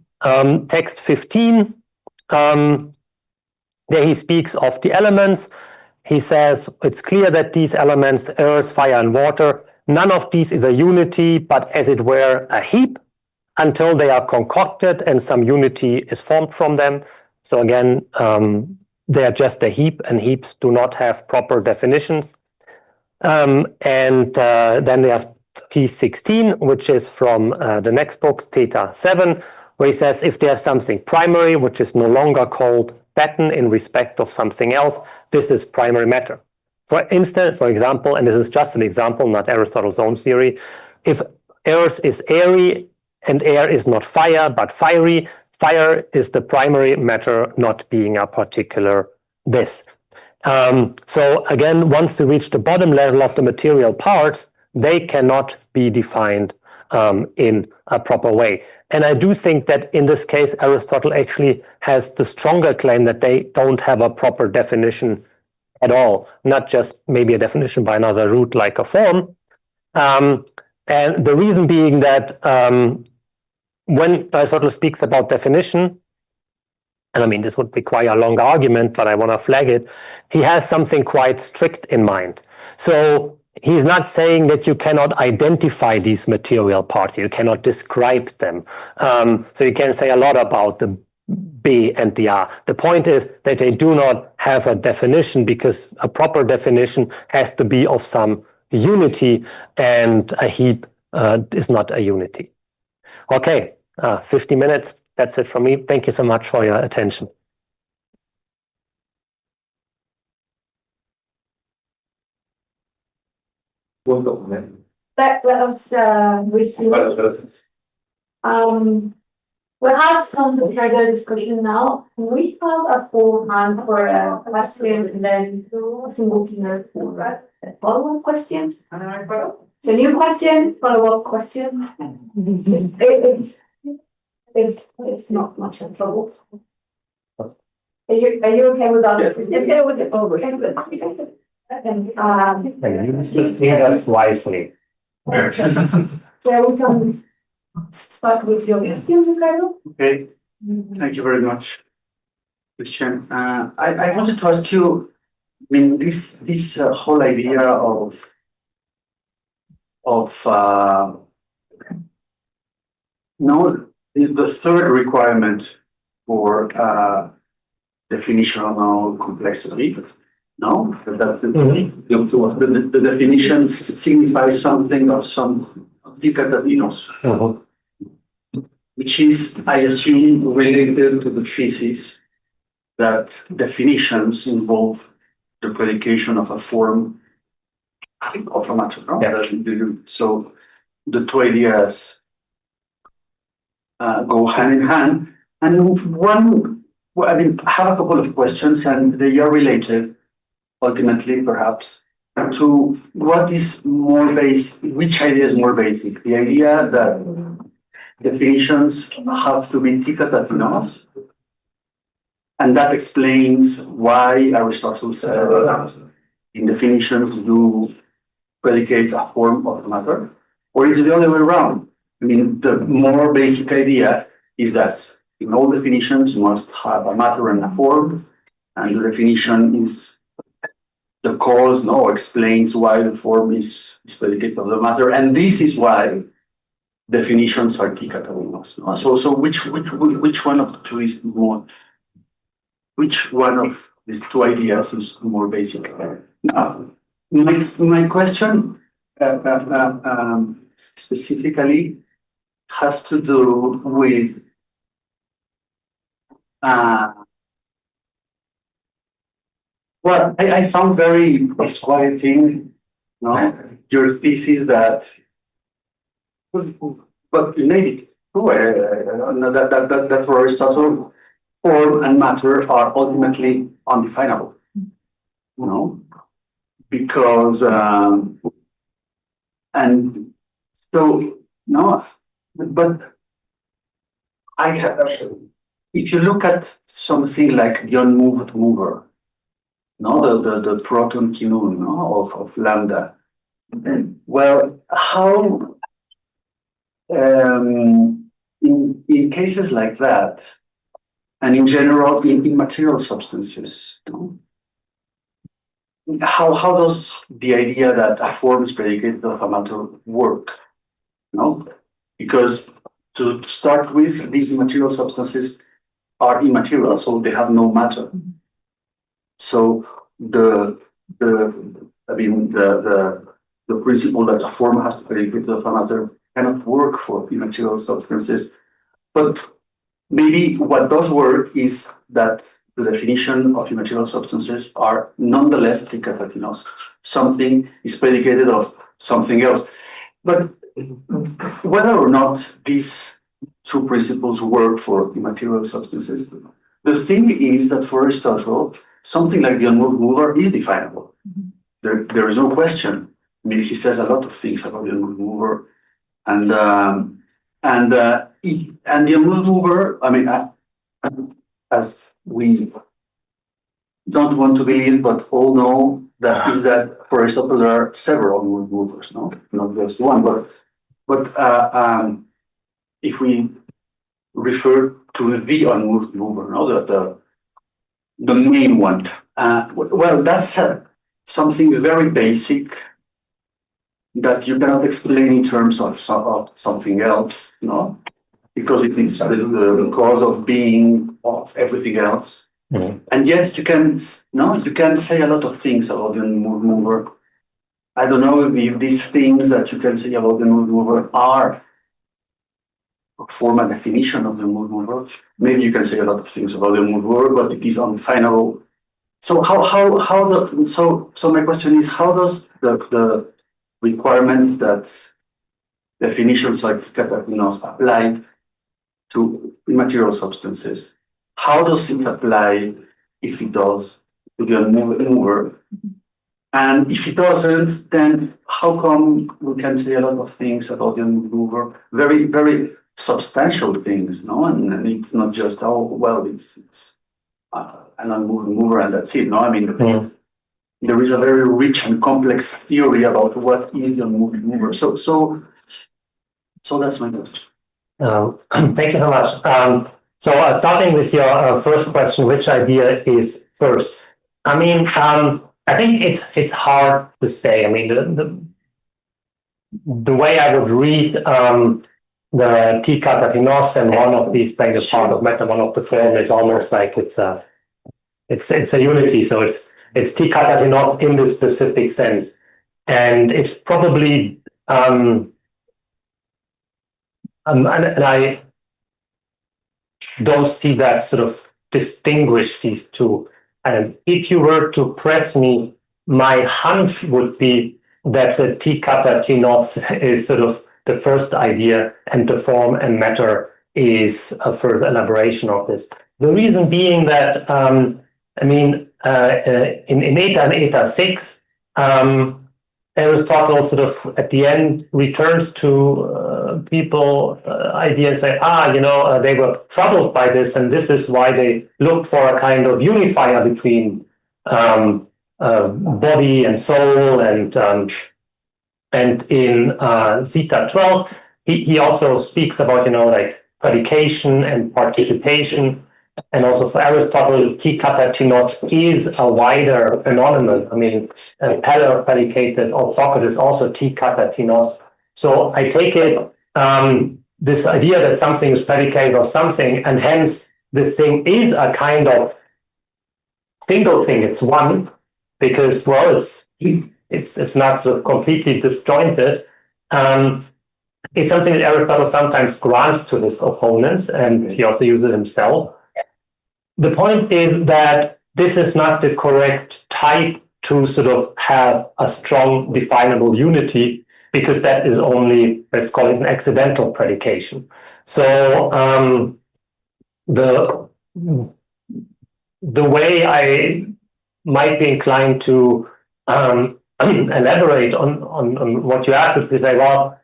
text 15, there he speaks of the elements. He says, it's clear that these elements, earth, fire, and water, none of these is a unity, but as it were a heap, until they are concocted and some unity is formed from them. So again, they are just a heap, and heaps do not have proper definitions. And then we have T16, which is from the next book, Theta 7, where he says if there's something primary, which is no longer called pattern in respect of something else, this is primary matter. For instance, for example, and this is just an example, not Aristotle's own theory, if earth is airy and air is not fire, but fiery, fire is the primary matter, not being a particular this. So again, once you reach the bottom level of the material parts, they cannot be defined in a proper way. And I do think that in this case, Aristotle actually has the stronger claim that they don't have a proper definition at all, not just maybe a definition by another route like a form. And the reason being that when Aristotle speaks about definition, and I mean, this would require a long argument, but I want to flag it, he has something quite strict in mind. So he's not saying that you cannot identify these material parts, you cannot describe them. So you can say a lot about the B and the R. The point is that they do not have a definition, because a proper definition has to be of some unity, and a heap is not a unity. Okay, 50 minutes. That's it from me. Thank you so much for your attention. Let us resume. We have some further discussion now. We have a full hand for a question and then a single finger for a follow-up question. So new question, follow-up question. It's not much of trouble. Are you okay with that? Yes. Okay with it. Oh, and use the fingers wisely. So we can start with your questions, Ricardo. Okay, thank you very much, Christian. I wanted to ask you, I mean, this whole idea of the third requirement for definitional complexity. No, that the definition signifies something of some dicatatinos, which is, I assume, related to the thesis that definitions involve the predication of a form of a matter. No? Yeah. So the two ideas go hand in hand. And I have a couple of questions, and they are related, ultimately, perhaps, to what is more basic, which idea is more basic? The idea that definitions have to be dicatatinos, and that explains why Aristotle said in definitions you predicate a form of matter, or is it the other way around? I mean, the more basic idea is that in all definitions you must have a matter and a form, and the definition is the cause, explains why the form is predicated of the matter, and this is why definitions are dicatatinos. So which one of the two is more? Which one of these two ideas is more basic? Now, my question specifically has to do with well, I found very disquieting, your thesis that, but maybe true, that for Aristotle, form and matter are ultimately undefinable, because and so but I have, if you look at something like the unmoved mover, the proton kinun of lambda, well, how in cases like that, and in general in material substances, how does the idea that a form is predicated of a matter work? Because to start with, these material substances are immaterial, so they have no matter. So the principle that a form has to predicate of a matter cannot work for immaterial substances. But maybe what does work is that the definition of immaterial substances are nonetheless dicatatinos. Something is predicated of something else. But whether or not these two principles work for immaterial substances, the thing is that for Aristotle, something like the unmoved mover is definable. There is no question. I mean, he says a lot of things about the unmoved mover, and the unmoved mover. I mean, as we don't want to believe, but all know that is that for Aristotle there are several unmoved movers, not just one. But if we refer to the unmoved mover, no? The main one. Well, that's something very basic that you cannot explain in terms of something else, no? Because it is the cause of being of everything else. Mhm. And yet you can say a lot of things about the unmoved mover. I don't know if these things that you can say about the unmoved mover are form a definition of the unmoved mover. Maybe you can say a lot of things about the unmoved mover, but it is undefinable. So so my question is, how does the requirement that definitions like Catalinos apply to immaterial substances? How does it apply, if it does, to the unmoved mover? And if it doesn't, then how come we can say a lot of things about the unmoved mover? Very, very substantial things, no? And it's not just, oh, well, it's an unmoved mover and that's it, no? I mean, there is a very rich and complex theory about what is the unmoved mover. So that's my question. Thank you so much. Starting with your first question, which idea is first? I mean, I think it's hard to say. I mean, the way I would read the T Catatinos and one of these playing the part of meta, one of the form is almost like it's a unity. So it's T Catatinos in this specific sense, and it's probably and I don't see that sort of distinguish these two. And if you were to press me, my hunch would be that the T Catatinos is sort of the first idea, and the form and matter is a further elaboration of this. The reason being that, I mean, in Eta and Eta 6, Aristotle sort of at the end returns to people idea and say, they were troubled by this, and this is why they looked for a kind of unifier between body and soul, and in Zeta 12, he also speaks about, like predication and participation. And also for Aristotle, T Catatinos is a wider phenomenon. I mean, Peller predicated of Socrates also T Catatinos. So I take it this idea that something is predicated of something, and hence this thing is a kind of single thing. It's one, because it's not so completely disjointed. It's something that Aristotle sometimes grants to his opponents, and he also uses it himself. The point is that this is not the correct type to sort of have a strong definable unity, because that is only, let's call it an accidental predication. So the way I might be inclined to elaborate on what you asked is to say, well,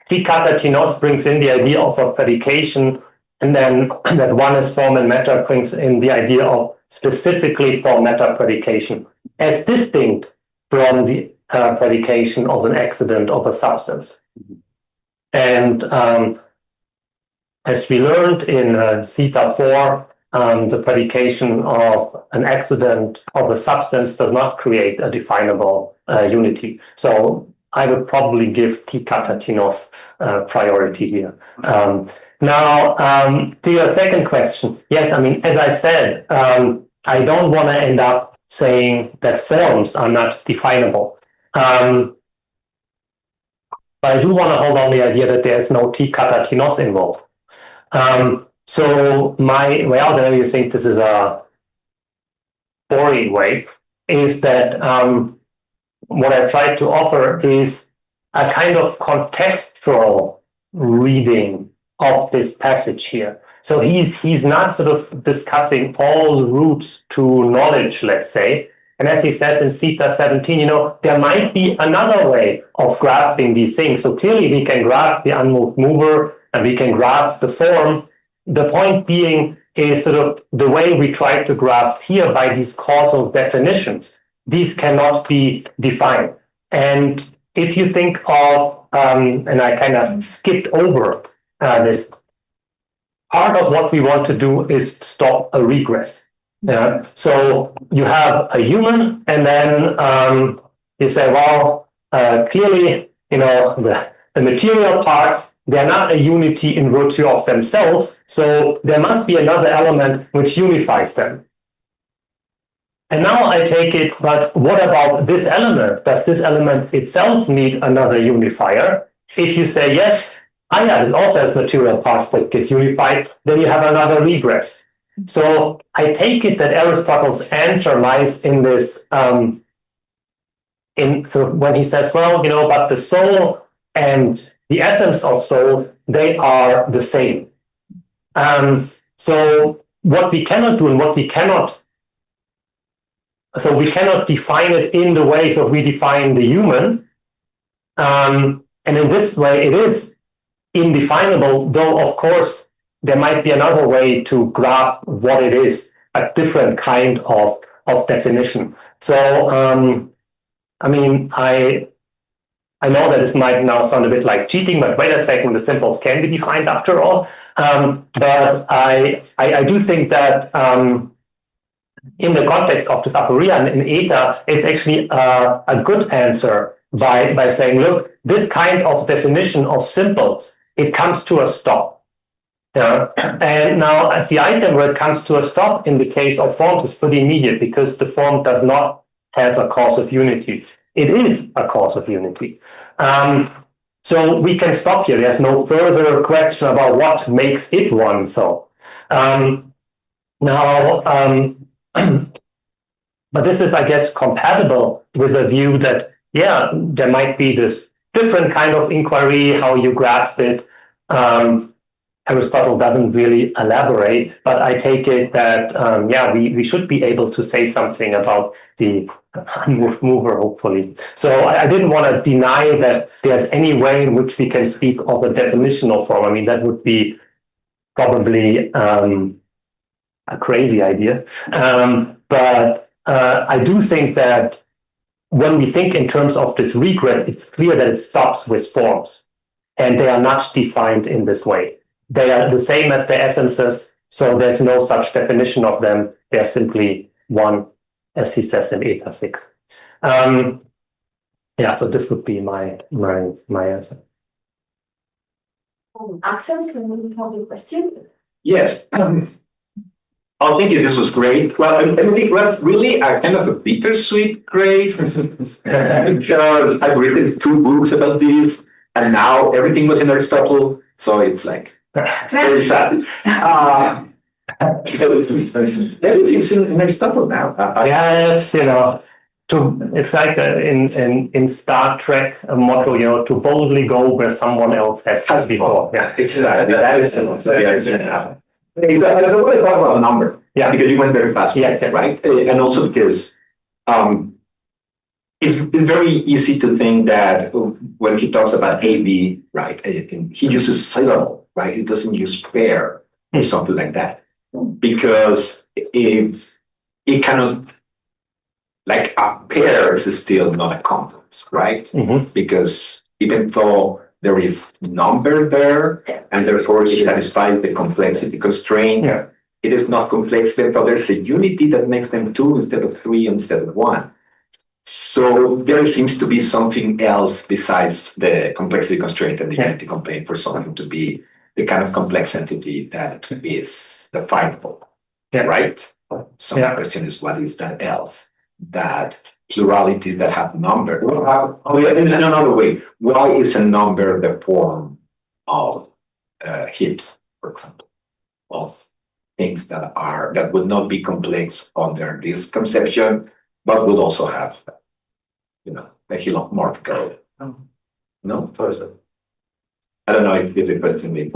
T Catatinos brings in the idea of a predication, and then that one is form and matter brings in the idea of specifically form matter predication as distinct from the predication of an accident of a substance. And as we learned in Zeta 4, the predication of an accident of a substance does not create a definable unity. So I would probably give T Catatinos priority here. Now, to your second question, yes, I mean, as I said, I don't want to end up saying that forms are not definable. But I do want to hold on the idea that there's no T Catatinos involved. So my way out there, you think this is a boring way, is that what I tried to offer is a kind of contextual reading of this passage here. So he's not sort of discussing all routes to knowledge, let's say. And as he says in Zeta 17, there might be another way of grasping these things. So clearly we can grasp the unmoved mover and we can grasp the form. The point being is sort of the way we try to grasp here by these causal definitions. These cannot be defined. And if you think of, and I kind of skipped over this part of what we want to do is stop a regress. Yeah. So you have a human, and then you say, well, clearly, the material parts, they're not a unity in virtue of themselves, so there must be another element which unifies them. And now I take it, but what about this element? Does this element itself need another unifier? If you say yes, it also has material parts that get unified, then you have another regress. So I take it that Aristotle's answer lies in this, when he says, well, but the soul and the essence of soul, they are the same. So what we cannot do and what we cannot define it in the way that we define the human. And in this way, it is indefinable, though, of course, there might be another way to grasp what it is, a different kind of definition. So, I know that this might now sound a bit like cheating, but wait a second, the symbols can be defined after all. But I do think that in the context of this aporia and in eta, it's actually a good answer by saying, look, this kind of definition of symbols, it comes to a stop. And now at the item where it comes to a stop in the case of forms is pretty immediate because the form does not have a cause of unity. It is a cause of unity. So we can stop here. There's no further question about what makes it one. So but this is, I guess, compatible with a view that, there might be this different kind of inquiry, how you grasp it. Aristotle doesn't really elaborate, but I take it that, we should be able to say something about the unmoved mover, hopefully. So I didn't want to deny that there's any way in which we can speak of a definitional form. I mean, that would be probably a crazy idea. But I do think that when we think in terms of this regress, it's clear that it stops with forms, and they are not defined in this way. They are the same as the essences, so there's no such definition of them. They're simply one, as he says in Eta 6. So this would be my answer. Axel, can we have a question? Yes. I think this was great. Well, I think it was really a kind of a bittersweet great because I've written 2 books about this, and now everything was in Aristotle, so it's like very sad. Everything's in Aristotle now. Yes, it's like in Star Trek a motto, to boldly go where someone else has before. Yeah, exactly. That is the one. So exactly. So what I thought about a number, because you went very fast, right? And also because it's very easy to think that when he talks about AB, right, he uses syllable, right? He doesn't use pair or something like that, because it cannot, like a pair is still not a complex, right? Mm-hmm. Because even though there is number there, and therefore it satisfies the complexity constraint, it is not complex, therefore there's a unity that makes them 2 instead of 3 instead of 1. So there seems to be something else besides the complexity constraint and the unity constraint for something to be the kind of complex entity that is definable, right? So the question is, what is that else? That plurality that have number. In another way, why is a number the form of heaps, for example, of things that would not be complex under this conception, but would also have, a helomorphic. No, I don't know if there's a question.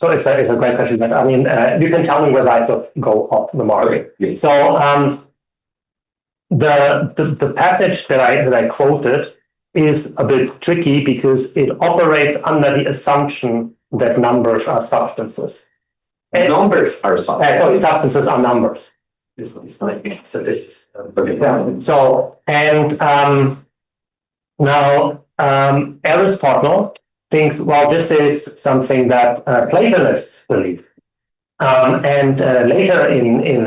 So it's a great question, but you can tell me whether I sort of go off the mark. Okay. So the passage that I quoted is a bit tricky because it operates under the assumption that numbers are substances. Numbers are substances. Sorry, substances are numbers. Now Aristotle thinks, well, this is something that Platonists believe. And later in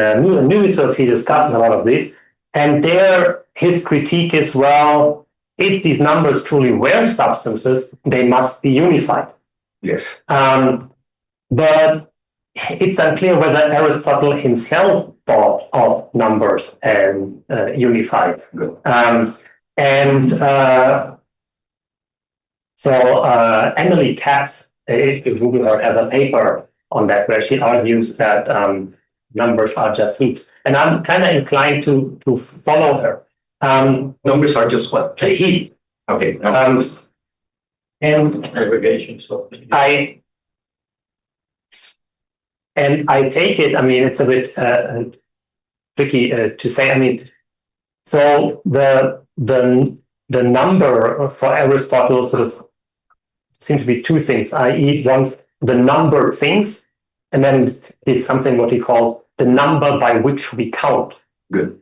New he discusses a lot of this. And there, his critique is, well, if these numbers truly were substances, they must be unified. Yes. But it's unclear whether Aristotle himself thought of numbers as unified. So Emily Katz, if you Google her, has a paper on that where she argues that numbers are just heaps. And I'm kind of inclined to follow her. Numbers are just what? Heap. Okay. And Aggregation. So I take it, I mean, it's a bit tricky to say. I mean, so the number for Aristotle sort of seem to be two things, i.e. once the number things, and then is something what he calls the number by which we count. Good.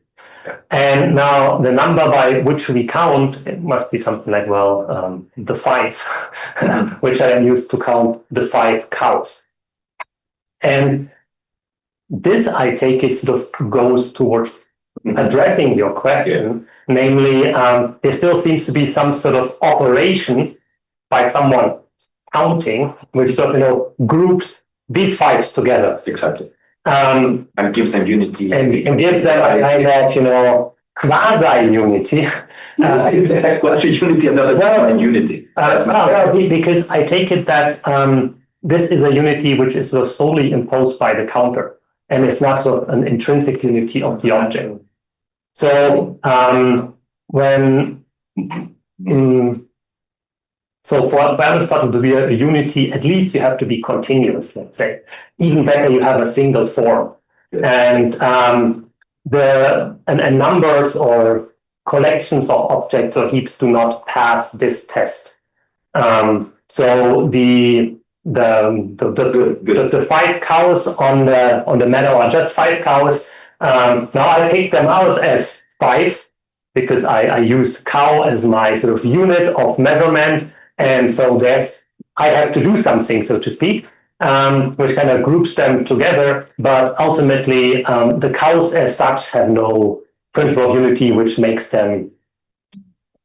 And now the number by which we count, it must be something like, well, the 5, which I am used to count the 5 cows. And this, I take it, sort of goes towards addressing your question, namely, there still seems to be some sort of operation by someone counting, which sort of, groups these 5s together. Exactly. And gives them unity. And gives them a kind of, quasi-unity. Quasi-unity, another unity. Because I take it that this is a unity which is sort of solely imposed by the counter, and it's not sort of an intrinsic unity of the object. So so for Aristotle to be a unity, at least you have to be continuous, let's say. Even better, you have a single form. And numbers or collections of objects or heaps do not pass this test. So the 5 cows on the meadow are just 5 cows. Now I pick them out as 5 because I use cow as my sort of unit of measurement. And so I have to do something, so to speak, which kind of groups them together. But ultimately, the cows as such have no principle of unity, which makes them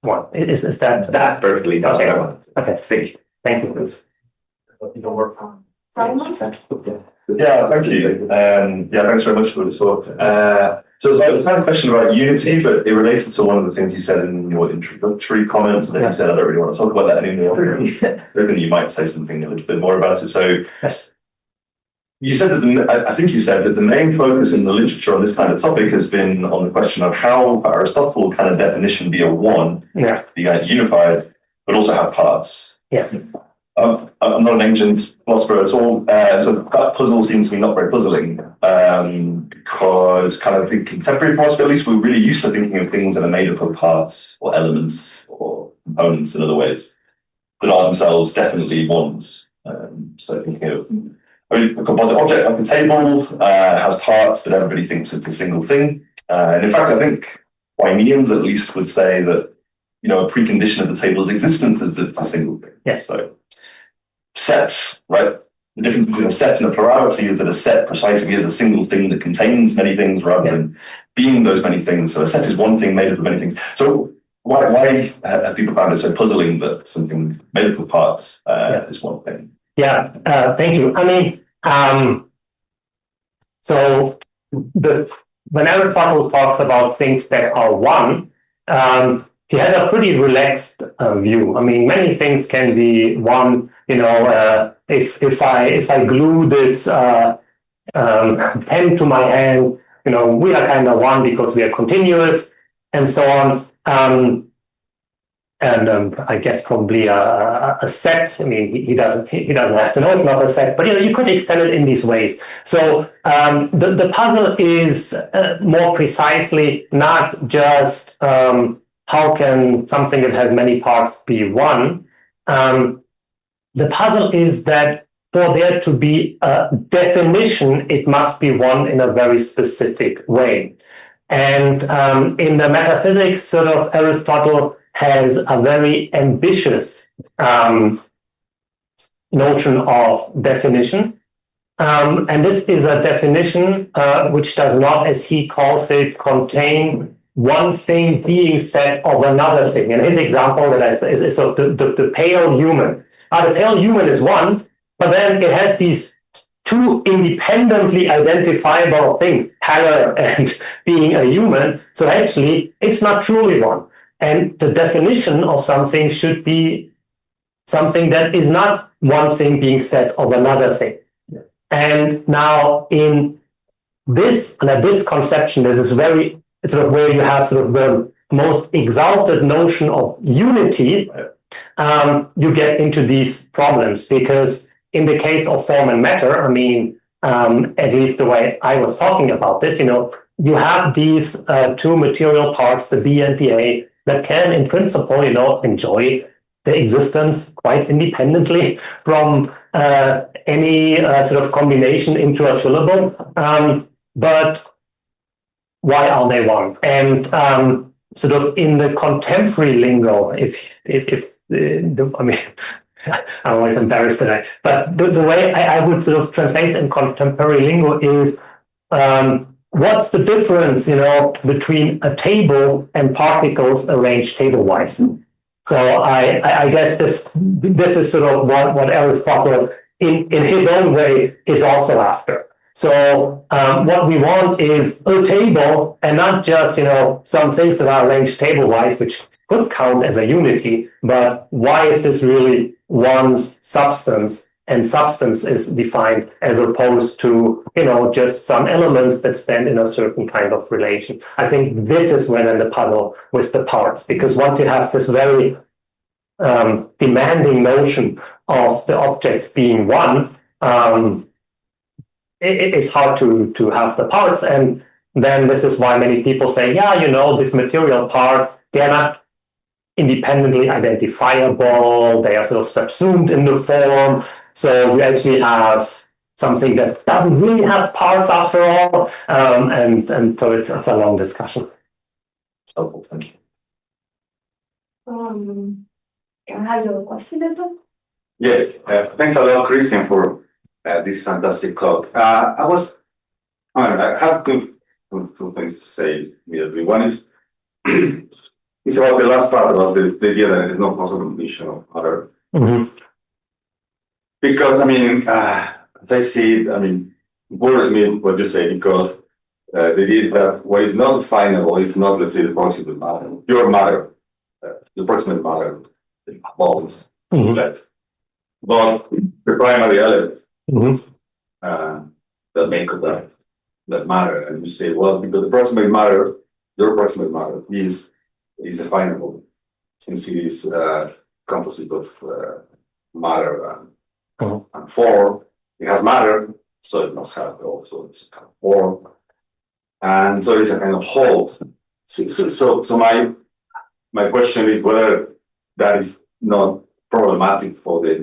one. Is that perfectly? That's okay. what I want. Okay. Thank you, Chris. Yeah, thank you. Thanks very much for the talk. So I had a question about unity, but it related to one of the things you said in your introductory comments, and then you said I don't really want to talk about that anymore. Hoping you might say something a little bit more about it. So you said that I think you said that the main focus in the literature on this kind of topic has been on the question of how Aristotle kind of definition be a one, be unified, but also have parts. Yes. I'm not an ancient philosopher at all, so that puzzle seems to me not very puzzling, because kind of the contemporary philosophy, at least, we're really used to thinking of things that are made up of parts or elements or components in other ways that are themselves definitely ones. So thinking of, the object like the table has parts, but everybody thinks it's a single thing. And in fact, I think Wynians at least would say that, a precondition of the table's existence is that it's a single thing. Yes. So sets, right? The difference between a set and a plurality is that a set precisely is a single thing that contains many things rather than being those many things. So a set is one thing made up of many things. So why have people found it so puzzling that something made up of parts is one thing? Yeah, thank you. I mean, so when Aristotle talks about things that are one, he has a pretty relaxed view. I mean, many things can be one. If I glue this pen to my hand, we are kind of one because we are continuous, and so on. And I guess probably a set. I mean, he doesn't have to know it's not a set, but you could extend it in these ways. So the puzzle is more precisely not just how can something that has many parts be one. The puzzle is that for there to be a definition, it must be one in a very specific way. And in the metaphysics, sort of Aristotle has a very ambitious notion of definition. And this is a definition which does not, as he calls it, contain one thing being said of another thing. And his example is of the pale human. The pale human is one, but then it has these two independently identifiable things, pallor and being a human. So actually, it's not truly one. And the definition of something should be something that is not one thing being said of another thing. And now in this conception, this is very sort of where you have sort of the most exalted notion of unity, you get into these problems, because in the case of form and matter, I mean, at least the way I was talking about this, you have these two material parts, the B and the A, that can in principle, enjoy the existence quite independently from any sort of combination into a syllable. But why are they one? And sort of in the contemporary lingo, I mean, I'm always embarrassed today, but the way I would sort of translate in contemporary lingo is what's the difference, between a table and particles arranged table-wise? So I guess this is sort of what Aristotle, in his own way, is also after. So what we want is a table, and not just some things that are arranged table-wise, which could count as a unity. But why is this really one substance? And substance is defined as opposed to just some elements that stand in a certain kind of relation. I think this is when in the puzzle with the parts, because once you have this very demanding notion of the objects being one, it's hard to have the parts. And then this is why many people say, this material part, they're not independently identifiable, they are sort of subsumed in the form. So we actually have something that doesn't really have parts after all, and so it's a long discussion. So, thank you. Can I have your question, Evan? Yes, thanks a lot, Christian, for this fantastic talk. I have two things to say immediately. One is it's about the last part about the idea that there is no possible condition of matter. Mm-hmm. Because as I see it, it worries me what you say, because the idea is that what is not definable is not, let's say, the proximate matter, pure matter, the proximate matter, the bonds, but the primary element that make up that matter. And you say, well, because the proximate matter, your proximate matter is definable, since it is composite of matter and form. It has matter, so it must have also this kind of form, and so it's a kind of whole. So my question is whether that is not problematic for the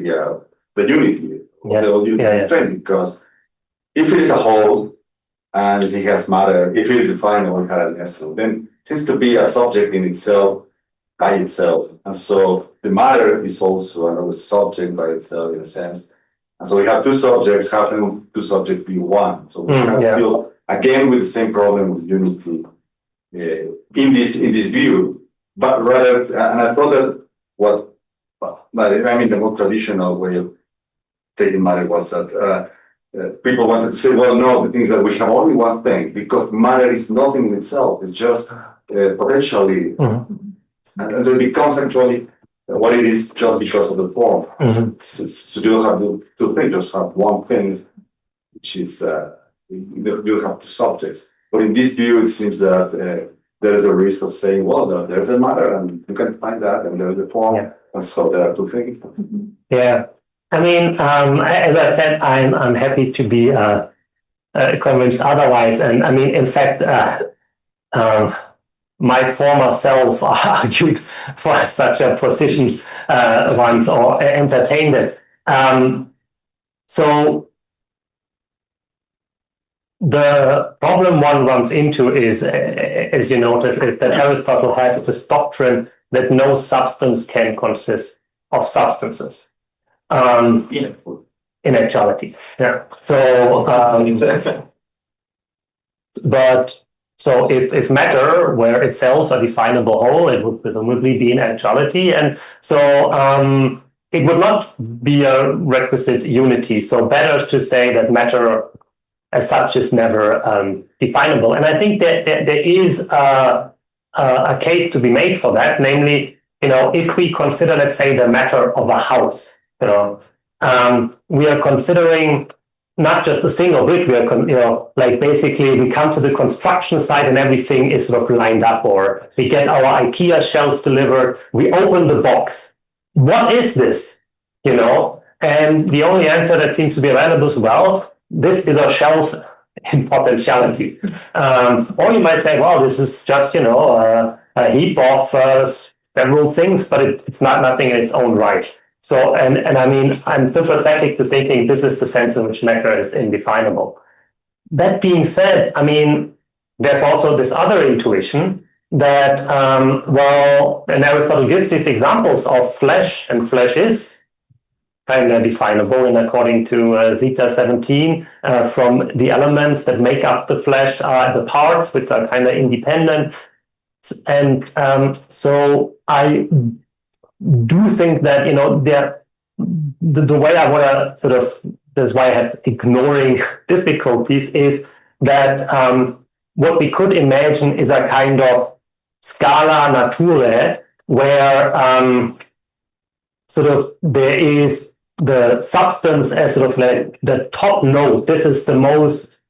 unity, Yes. the unity strength, because if it is a whole and if it has matter, if it is definable, then it seems to be a subject in itself, by itself, and so the matter is also another subject by itself in a sense. And so we have two subjects. How can two subjects be one? So we have to deal again with the same problem with unity in this view. But rather, and I thought that the more traditional way of taking matter was that people wanted to say, well, no, the things that we have only one thing, because matter is nothing in itself. It's just potentially, and so it becomes actually what it is just because of the form. So you don't have two things, just have one thing, which is you have two subjects. But in this view, it seems that there is a risk of saying, well, there's a matter, and you can find that, and there is a form, and so there are two things. Yeah, as I said, I'm happy to be convinced otherwise, and in fact, my former self argued for such a position once, or entertained it. So the problem one runs into is, as you noted, that Aristotle has this doctrine that no substance can consist of substances. in actuality. Yeah. So, but so if matter were itself a definable whole, it would presumably be in actuality, and so it would not be a requisite unity. So better to say that matter as such is never definable. And I think that there is a case to be made for that, namely, if we consider, let's say, the matter of a house, we are considering not just a single brick. We are, like basically, we come to the construction site and everything is sort of lined up, or we get our IKEA shelf delivered. We open the box. What is this? And the only answer that seems to be available is, well, this is a shelf in potentiality. Or you might say, well, this is just, a heap of several things, but it's not nothing in its own right. So, and I mean, I'm sympathetic to thinking this is the sense in which matter is indefinable. That being said, I mean, there's also this other intuition that, and Aristotle gives these examples of flesh, and flesh is kind of definable, and according to Zeta 17, from the elements that make up the flesh are the parts which are kind of independent. And so I do think that, the way I want to sort of, that's why I had ignoring difficulties, is that what we could imagine is a kind of scala naturae, where sort of there is the substance as sort of like the top node. This is the most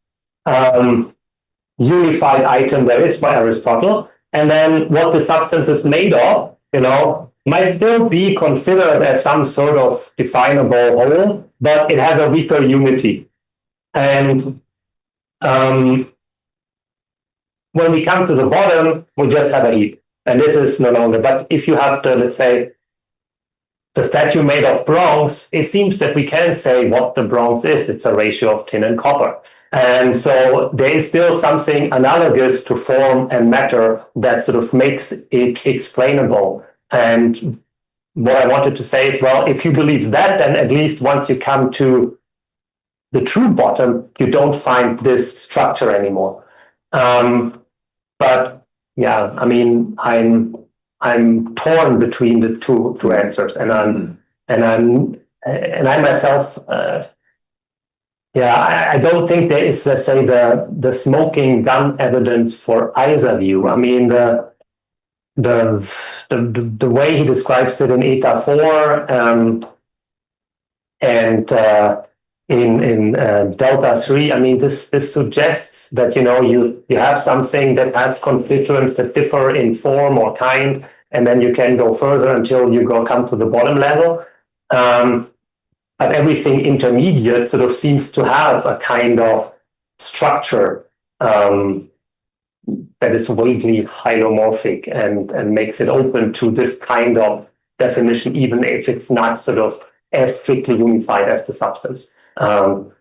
unified item there is by Aristotle. And then what the substance is made of, might still be considered as some sort of definable whole, but it has a weaker unity. And when we come to the bottom, we just have a heap. And this is no longer, but if you have the, let's say, the statue made of bronze, it seems that we can say what the bronze is. It's a ratio of tin and copper. And so there is still something analogous to form and matter that sort of makes it explainable. And what I wanted to say is, well, if you believe that, then at least once you come to the true bottom, you don't find this structure anymore. But yeah, I mean, I'm torn between the two answers, and I myself, I don't think there is, let's say, the smoking gun evidence for either view. I mean, the way he describes it in Eta 4 and in Delta 3, I mean, this suggests that you have something that has constituents that differ in form or kind, and then you can go further until you come to the bottom level. But everything intermediate sort of seems to have a kind of structure that is vaguely hylomorphic and makes it open to this kind of definition, even if it's not sort of as strictly unified as the substance. I'm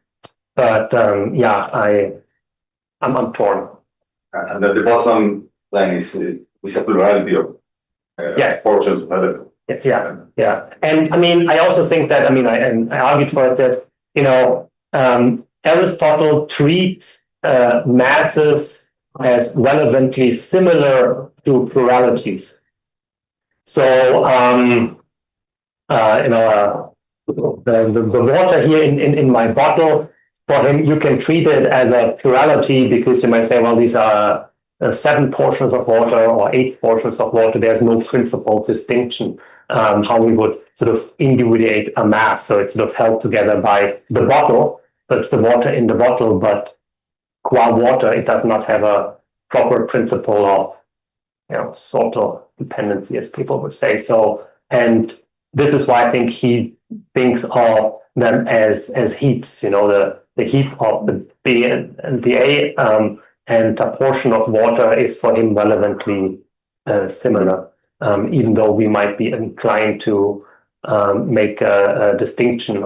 torn. And at the bottom line is we have plurality of yes. portions of other. Yeah. And I mean, I also think that, I mean, I argued for it that, Aristotle treats masses as relevantly similar to pluralities. So, the water here in my bottle, for him, you can treat it as a plurality because you might say, well, these are 7 portions of water or 8 portions of water. There's no principal distinction how we would sort of individuate a mass. So it's sort of held together by the bottle. That's the water in the bottle, but qua water, it does not have a proper principle of, sort of dependency, as people would say. So, and this is why I think he thinks of them as heaps. The heap of the B and the A, and a portion of water is for him relevantly similar, even though we might be inclined to make a distinction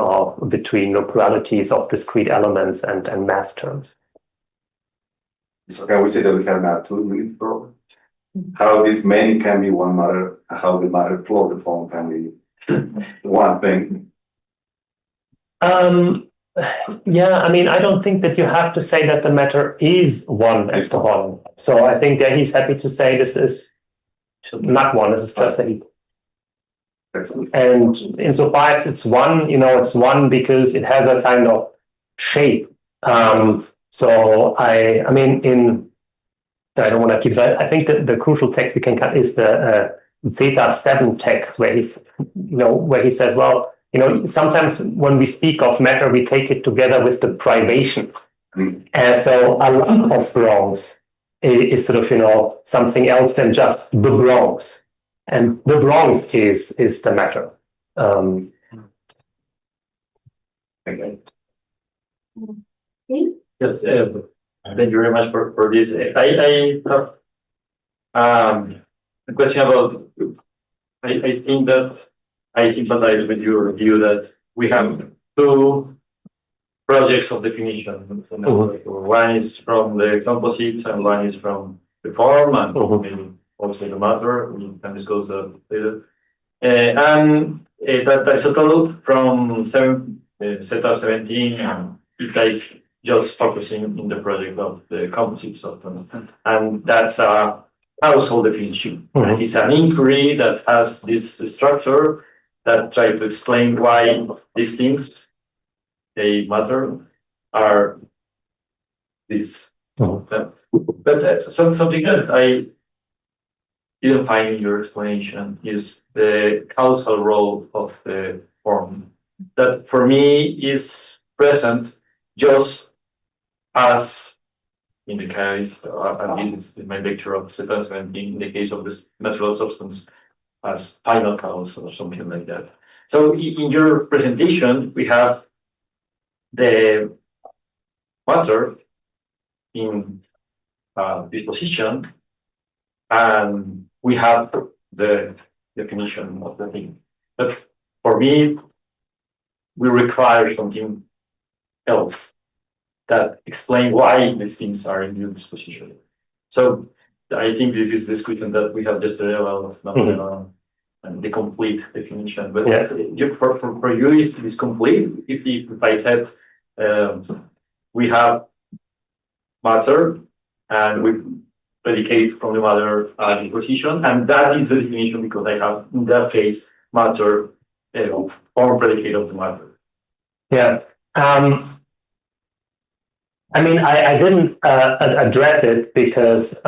between the pluralities of discrete elements and mass terms. So can we say that we have now 2 unit problem? How this many can be one matter, how the matter flow, the form can be one thing. Yeah, I mean, I don't think that you have to say that the matter is one at the bottom. So I think that he's happy to say this is not one, this is just a heap. And insofar as it's one, it's one because it has a kind of shape. So I mean, I don't want to keep that. I think that the crucial text we can cut is the Zeta 7 text where where he says, well, sometimes when we speak of matter, we take it together with the privation. And so a lump of bronze is sort of, something else than just the bronze. And the bronze is the matter. Okay. Yes, thank you very much for this. I have a question about, I think that I sympathize with your view that we have two projects of definition. One is from the composites and one is from the form and maybe also the matter. We can discuss that later. And that Aristotle from Zeta 17, it is just focusing in the project of the composite substance. And that's a causal definition. It's an inquiry that has this structure that try to explain why these things, they matter, are this. But something that I didn't find in your explanation is the causal role of the form. That for me is present just as in the case, at least in my lecture of Zeta 17, in the case of this natural substance, as final cause or something like that. So in your presentation, we have the matter in this position, and we have the definition of the thing. But for me, we require something else that explain why these things are in this position. So I think this is the question that we have just about the complete definition. But for you, is this complete? If I said we have matter and we predicate from the matter the position, and that is the definition because I have in that case matter form predicate of the matter. Yeah. I mean, I didn't address it because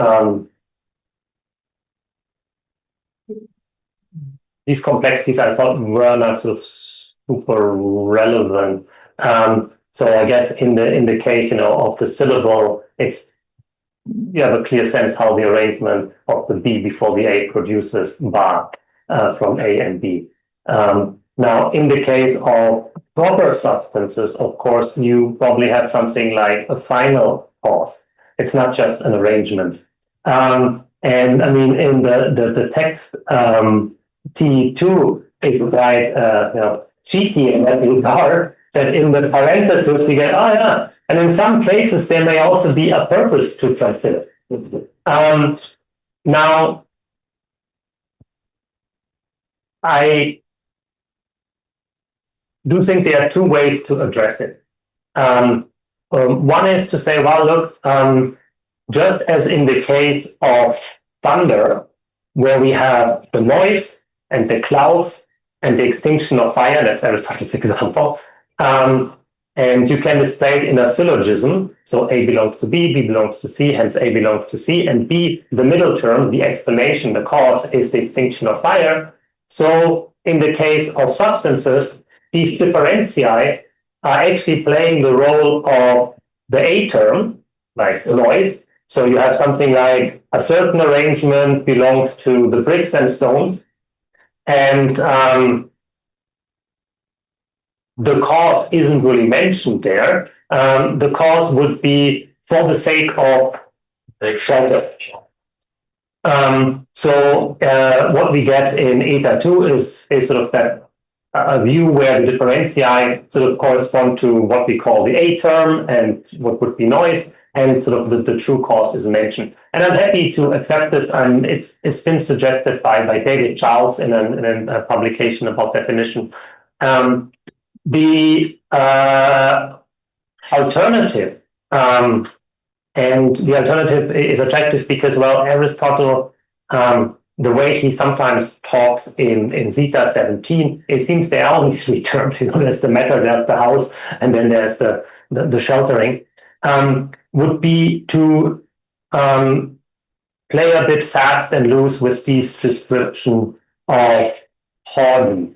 these complexities I thought were not sort of super relevant. So I guess in the case, of the syllable, you have a clear sense how the arrangement of the B before the A produces bar from A and B. Now, in the case of proper substances, of course, you probably have something like a final cause. It's not just an arrangement. And I mean, in the text, T2 is quite cheeky in that regard, that in the parentheses we get, oh yeah, and in some cases there may also be a purpose to consider. Now, I do think there are two ways to address it. One is to say, well, look, just as in the case of thunder, where we have the noise and the clouds and the extinction of fire, that's Aristotle's example, and you can display it in a syllogism. So A belongs to B, B belongs to C, hence A belongs to C, and B, the middle term, the explanation, the cause, is the extinction of fire. So in the case of substances, these differentiae are actually playing the role of the A term, like noise. So you have something like a certain arrangement belongs to the bricks and stones, and the cause isn't really mentioned there. The cause would be for the sake of shelter. So what we get in eta 2 is sort of that a view where the differentiae sort of correspond to what we call the A term and what would be noise, and sort of the true cause is mentioned. And I'm happy to accept this. It's been suggested by David Charles in a publication about definition. The alternative, and the alternative is attractive because, well, Aristotle, the way he sometimes talks in Zeta 17, it seems there are only three terms. There's the matter, there's the house, and then there's the sheltering. Would be to play a bit fast and loose with these description of Horden.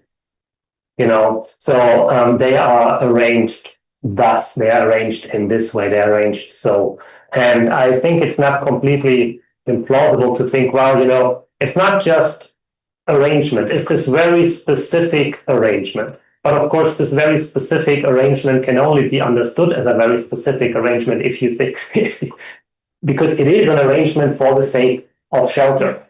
So they are arranged thus, they are arranged in this way, they are arranged so. And I think it's not completely implausible to think, well, it's not just arrangement, it's this very specific arrangement. But of course, this very specific arrangement can only be understood as a very specific arrangement if you think, because it is an arrangement for the sake of shelter.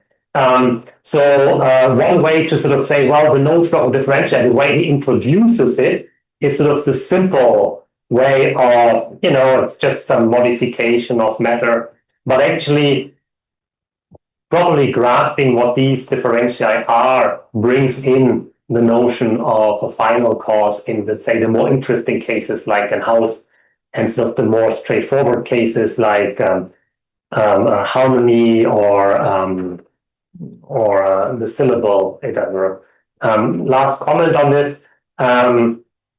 So one way to sort of say, well, the notion of differential, the way he introduces it, is sort of the simple way of, it's just some modification of matter, but actually probably grasping what these differentiae are brings in the notion of a final cause in, let's say, the more interesting cases like an house, and sort of the more straightforward cases like harmony or the syllable, etc. Last comment on this.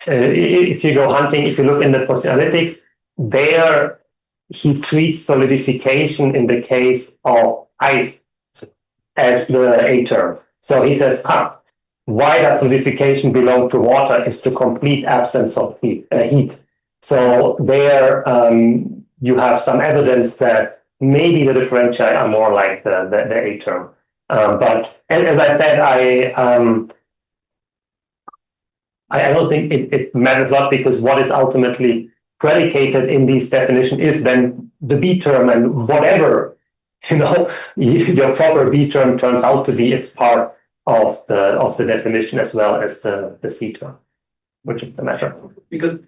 If you go hunting, if you look in the postanalytics, there he treats solidification in the case of ice as the A term. So he says, why that solidification belong to water is the complete absence of heat. So there you have some evidence that maybe the differentiae are more like the A term. But as I said, I don't think it matters a lot, because what is ultimately predicated in these definitions is then the B term, and whatever your proper B term turns out to be, it's part of the definition as well as the C term, which is the matter. Because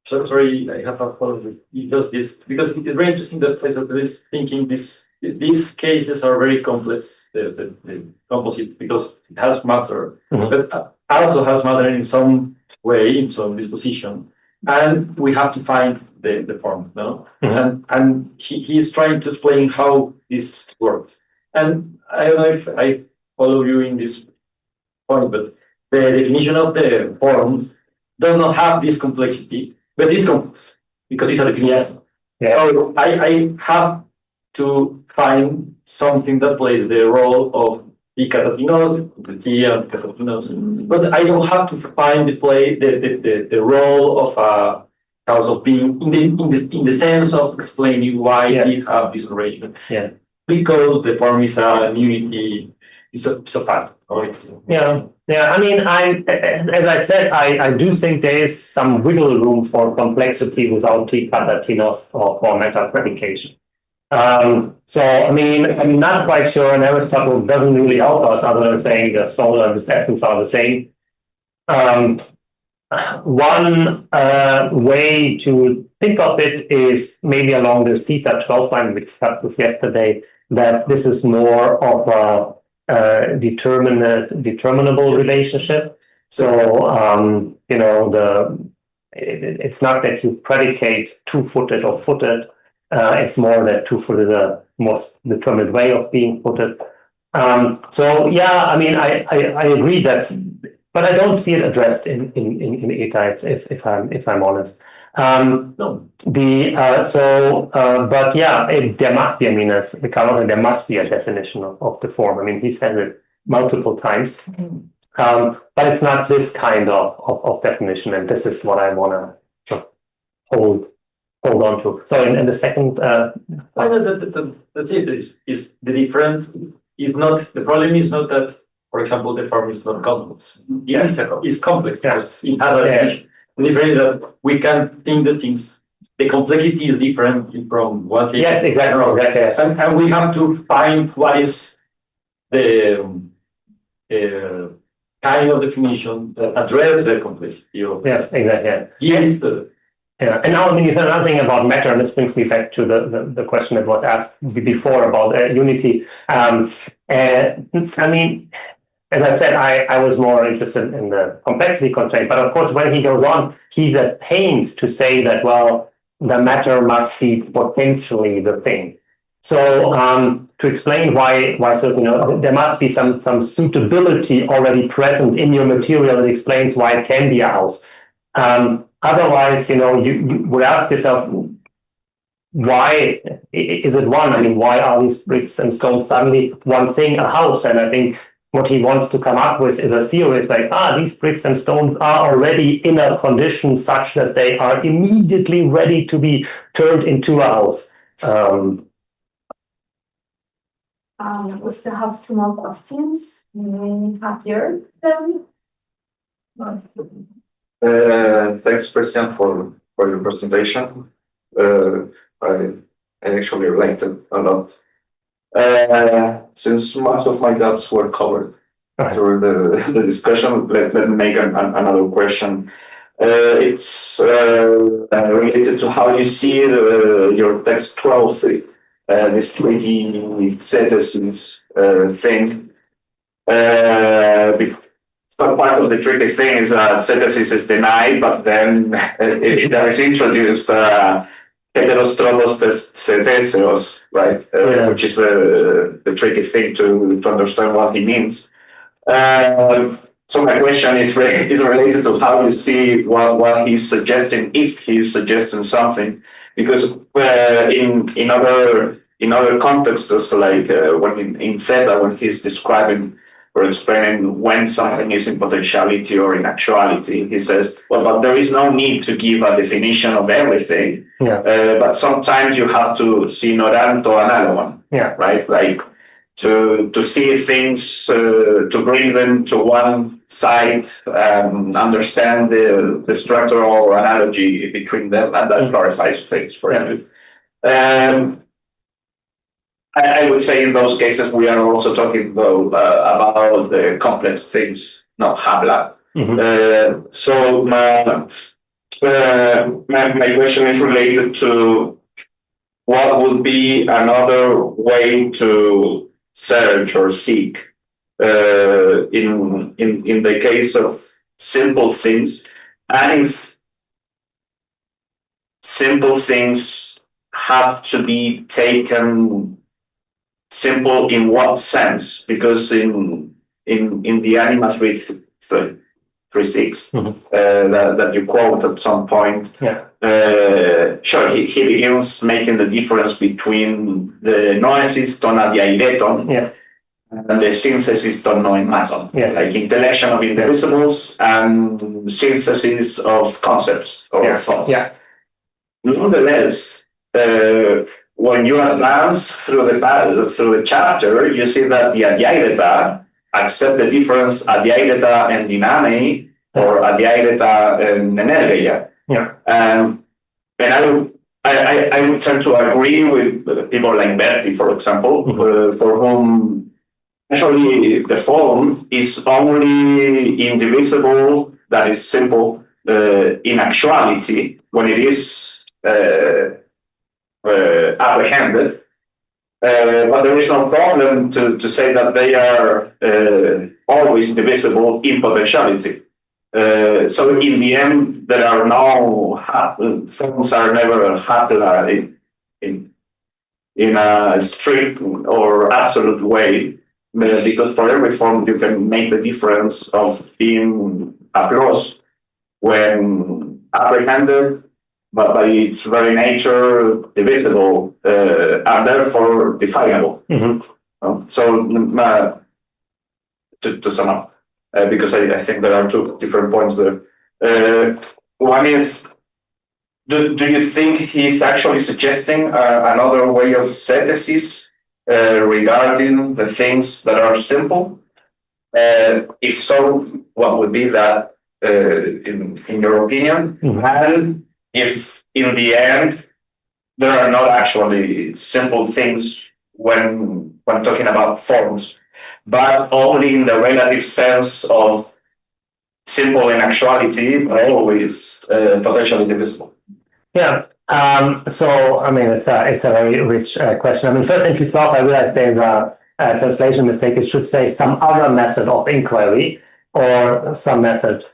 sorry, I have a follow-up. Because it's very interesting that this thinking these cases are very complex, the composite, because it has matter, but also has matter in some way, in some disposition, and we have to find the form, no? And he is trying to explain how this works. And I don't know if I follow you in this point, but the definition of the form does not have this complexity, but it's complex because it's a definition. Yeah. So I have to find something that plays the role of the catatinos, the T and catatinos, but I don't have to find the role of a cause of being in the sense of explaining why it have this arrangement. Yeah. Because the form is a unity, it's a fact. Yeah. I mean, as I said, I do think there is some wiggle room for complexity without T catatinos or for meta predication. So, I mean, I'm not quite sure, and Aristotle doesn't really help us other than saying the soul and its essence are the same. One way to think of it is maybe along the Theta 12 line we discussed this yesterday, that this is more of a determinable relationship. So, it's not that you predicate two-footed or footed. It's more that two-footed is a most determined way of being footed. So yeah, I mean, I agree that, but I don't see it addressed in A-types, if I'm honest. But yeah, there must be. I mean, as Ricardo, there must be a definition of the form. I mean, he said it multiple times, but it's not this kind of definition, and this is what I want to hold on to. So in the second, that's it. Is the difference is not the problem is not that, for example, the form is not complex. Yes, it's complex. Yes, it has a definition. The difference is that we can think the things. The complexity is different from one thing. Yes, exactly. And we have to find what is the kind of definition that addresses the complexity of. Yes, exactly. Yeah. And now, I mean, you said another thing about matter, and this brings me back to the question that was asked before about unity. I mean, as I said, I was more interested in the complexity constraint. But of course, when he goes on, he's at pains to say that, well, the matter must be potentially the thing. So to explain why so, there must be some suitability already present in your material that explains why it can be a house. Otherwise, you would ask yourself, why is it one? I mean, why are these bricks and stones suddenly one thing, a house? And I think what he wants to come up with is a theory. It's like, these bricks and stones are already in a condition such that they are immediately ready to be turned into a house. We still have 2 more questions. We have here. Thanks, Christian, for your presentation. I actually liked it a lot. Since most of my doubts were covered during the discussion, let me make another question. It's related to how you see your text 12, this tricky synthesis thing. Part of the tricky thing is that synthesis is denied, but then there is introduced heterostrobos synthesis, right? Which is the tricky thing to understand what he means. So my question is related to how you see what he's suggesting, if he's suggesting something, because in other contexts, like when in theta, when he's describing or explaining when something is in potentiality or in actuality, he says, well, but there is no need to give a definition of everything. But sometimes you have to see noranto analogon, right? Like to see things, to bring them to one side and understand the structural analogy between them, and that clarifies things for you. I would say in those cases, we are also talking though about the complex things, not habla. So my question is related to what would be another way to search or seek in the case of simple things, and if simple things have to be taken simple in what sense? Because in the Anima 3.6 that you quote at some point, sure, he begins making the difference between the noesiston adiaireton and the synthesiston noematon, like intellection of indivisibles and synthesis of concepts or thoughts. Nonetheless, when you advance through the chapter, you see that the adiaireta accept the difference adiaireta and dyname or adiaireta and energeia. And I would tend to agree with people like Berti, for example, for whom actually the form is only indivisible, that is simple, in actuality, when it is apprehended, but there is no problem to say that they are always divisible in potentiality. So in the end, there are no forms are never hapla in a strict or absolute way, because for every form you can make the difference of being applause when apprehended, but by its very nature divisible and therefore definable. So to sum up, because I think there are 2 different points there. One is, do you think he's actually suggesting another way of synthesis regarding the things that are simple? If so, what would be that in your opinion? And if in the end there are not actually simple things when talking about forms, but only in the relative sense of simple in actuality, but always potentially divisible. So I mean, it's a very rich question. I mean, first in 12, I realized translation mistake. It should say some other method of inquiry or some method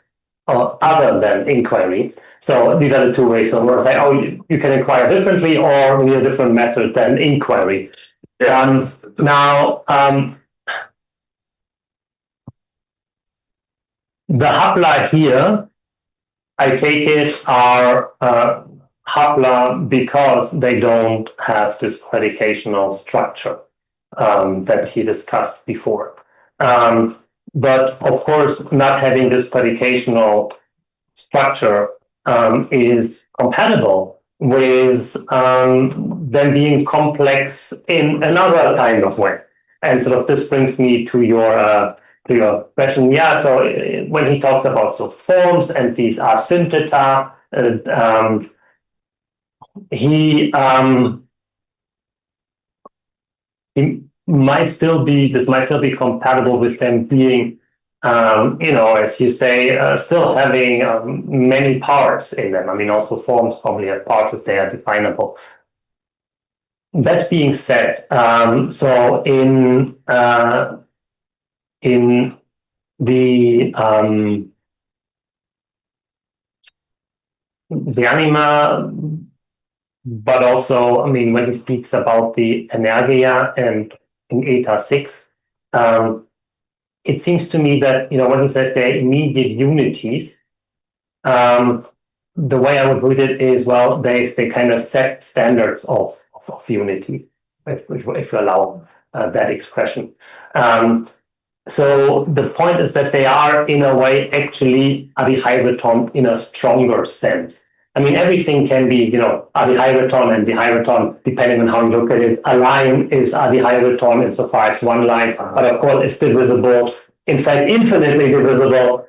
other than inquiry. So these are the two ways. So we'll say, oh, you can inquire differently, or we need a different method than inquiry. Now, the hapla here, I take it, are hapla because they don't have this predicational structure that he discussed before. But of course, not having this predicational structure is compatible with them being complex in another kind of way. And sort of this brings me to your question. Yeah, so when he talks about forms and these are syntheta, he might still be compatible with them being, as you say, still having many parts in them. I mean, also forms probably have parts if they are definable. That being said, so in the anima, but also, I mean, when he speaks about the energia and in eta 6, it seems to me that, when he says they're immediate unities, the way I would read it is, well, they kind of set standards of unity, if you allow that expression. So the point is that they are, in a way, actually adihyreton in a stronger sense. I mean, everything can be, adihyreton and dihyreton, depending on how you look at it. A line is adihyreton insofar as one line, but of course it's divisible, in fact, infinitely divisible.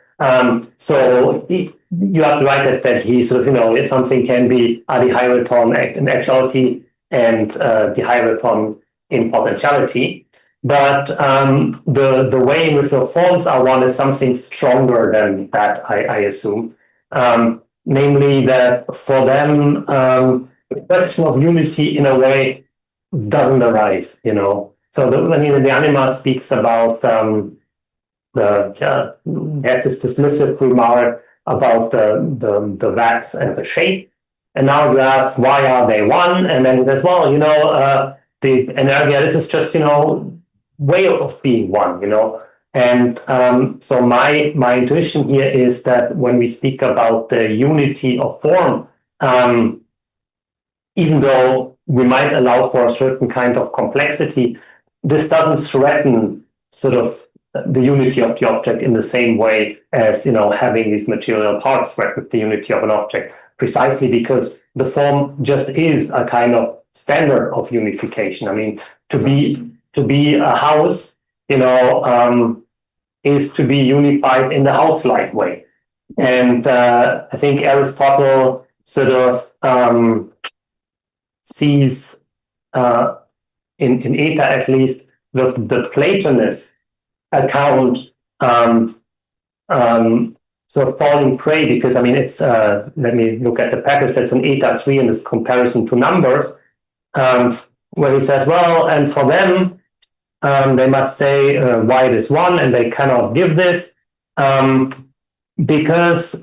So you have to write that he sort of, if something can be adihyreton in actuality and dihyreton in potentiality. But the way in which the forms are one is something stronger than that, I assume. Namely that for them, the question of unity in a way doesn't arise, So the anima speaks about has this dismissive remark about the wax and the shape. And now you ask, why are they one? And then he says, well, the energia, this is just, way of being one, And so my intuition here is that when we speak about the unity of form, even though we might allow for a certain kind of complexity, this doesn't threaten sort of the unity of the object in the same way as, having these material parts threaten the unity of an object, precisely because the form just is a kind of standard of unification. I mean, to be a house, is to be unified in the house-like way. And I think Aristotle sort of sees, in eta at least, the Platonist account sort of falling prey, because, I mean, it's, let me look at the passage that's in eta 3 in this comparison to numbers, where he says, well, and for them, they must say why it is one, and they cannot give this because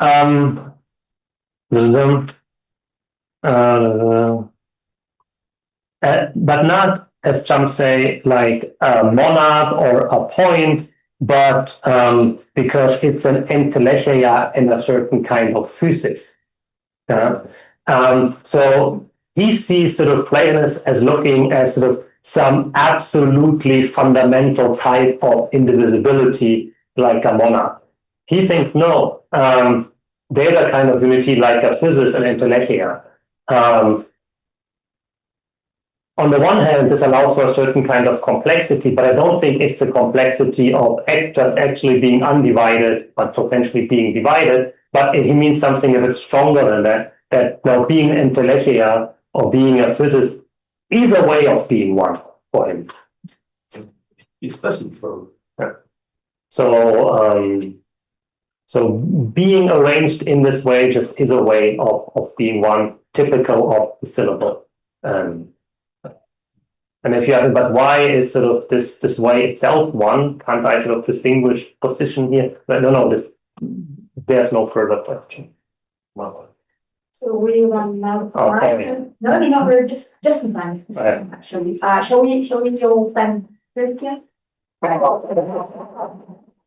but not, as Chum say, like a monad or a point, but because it's an entelecheia in a certain kind of physis. So he sees sort of Platonists as looking as sort of some absolutely fundamental type of indivisibility like a monad. He thinks, no, there's a kind of unity like a physis and entelecheia. On the one hand, this allows for a certain kind of complexity, but I don't think it's the complexity of just actually being undivided, but potentially being divided. But he means something a bit stronger than that, that being an entelecheia or being a physis is a way of being one for him. It's possible for. Yeah. So being arranged in this way just is a way of being one, typical of the syllable. And if you have, but why is sort of this way itself one? Can't I sort of distinguish position here? But no, there's no further question. Well, So we run out of okay. time. No, we're just in time. Right. Actually, shall we go then? First, yeah?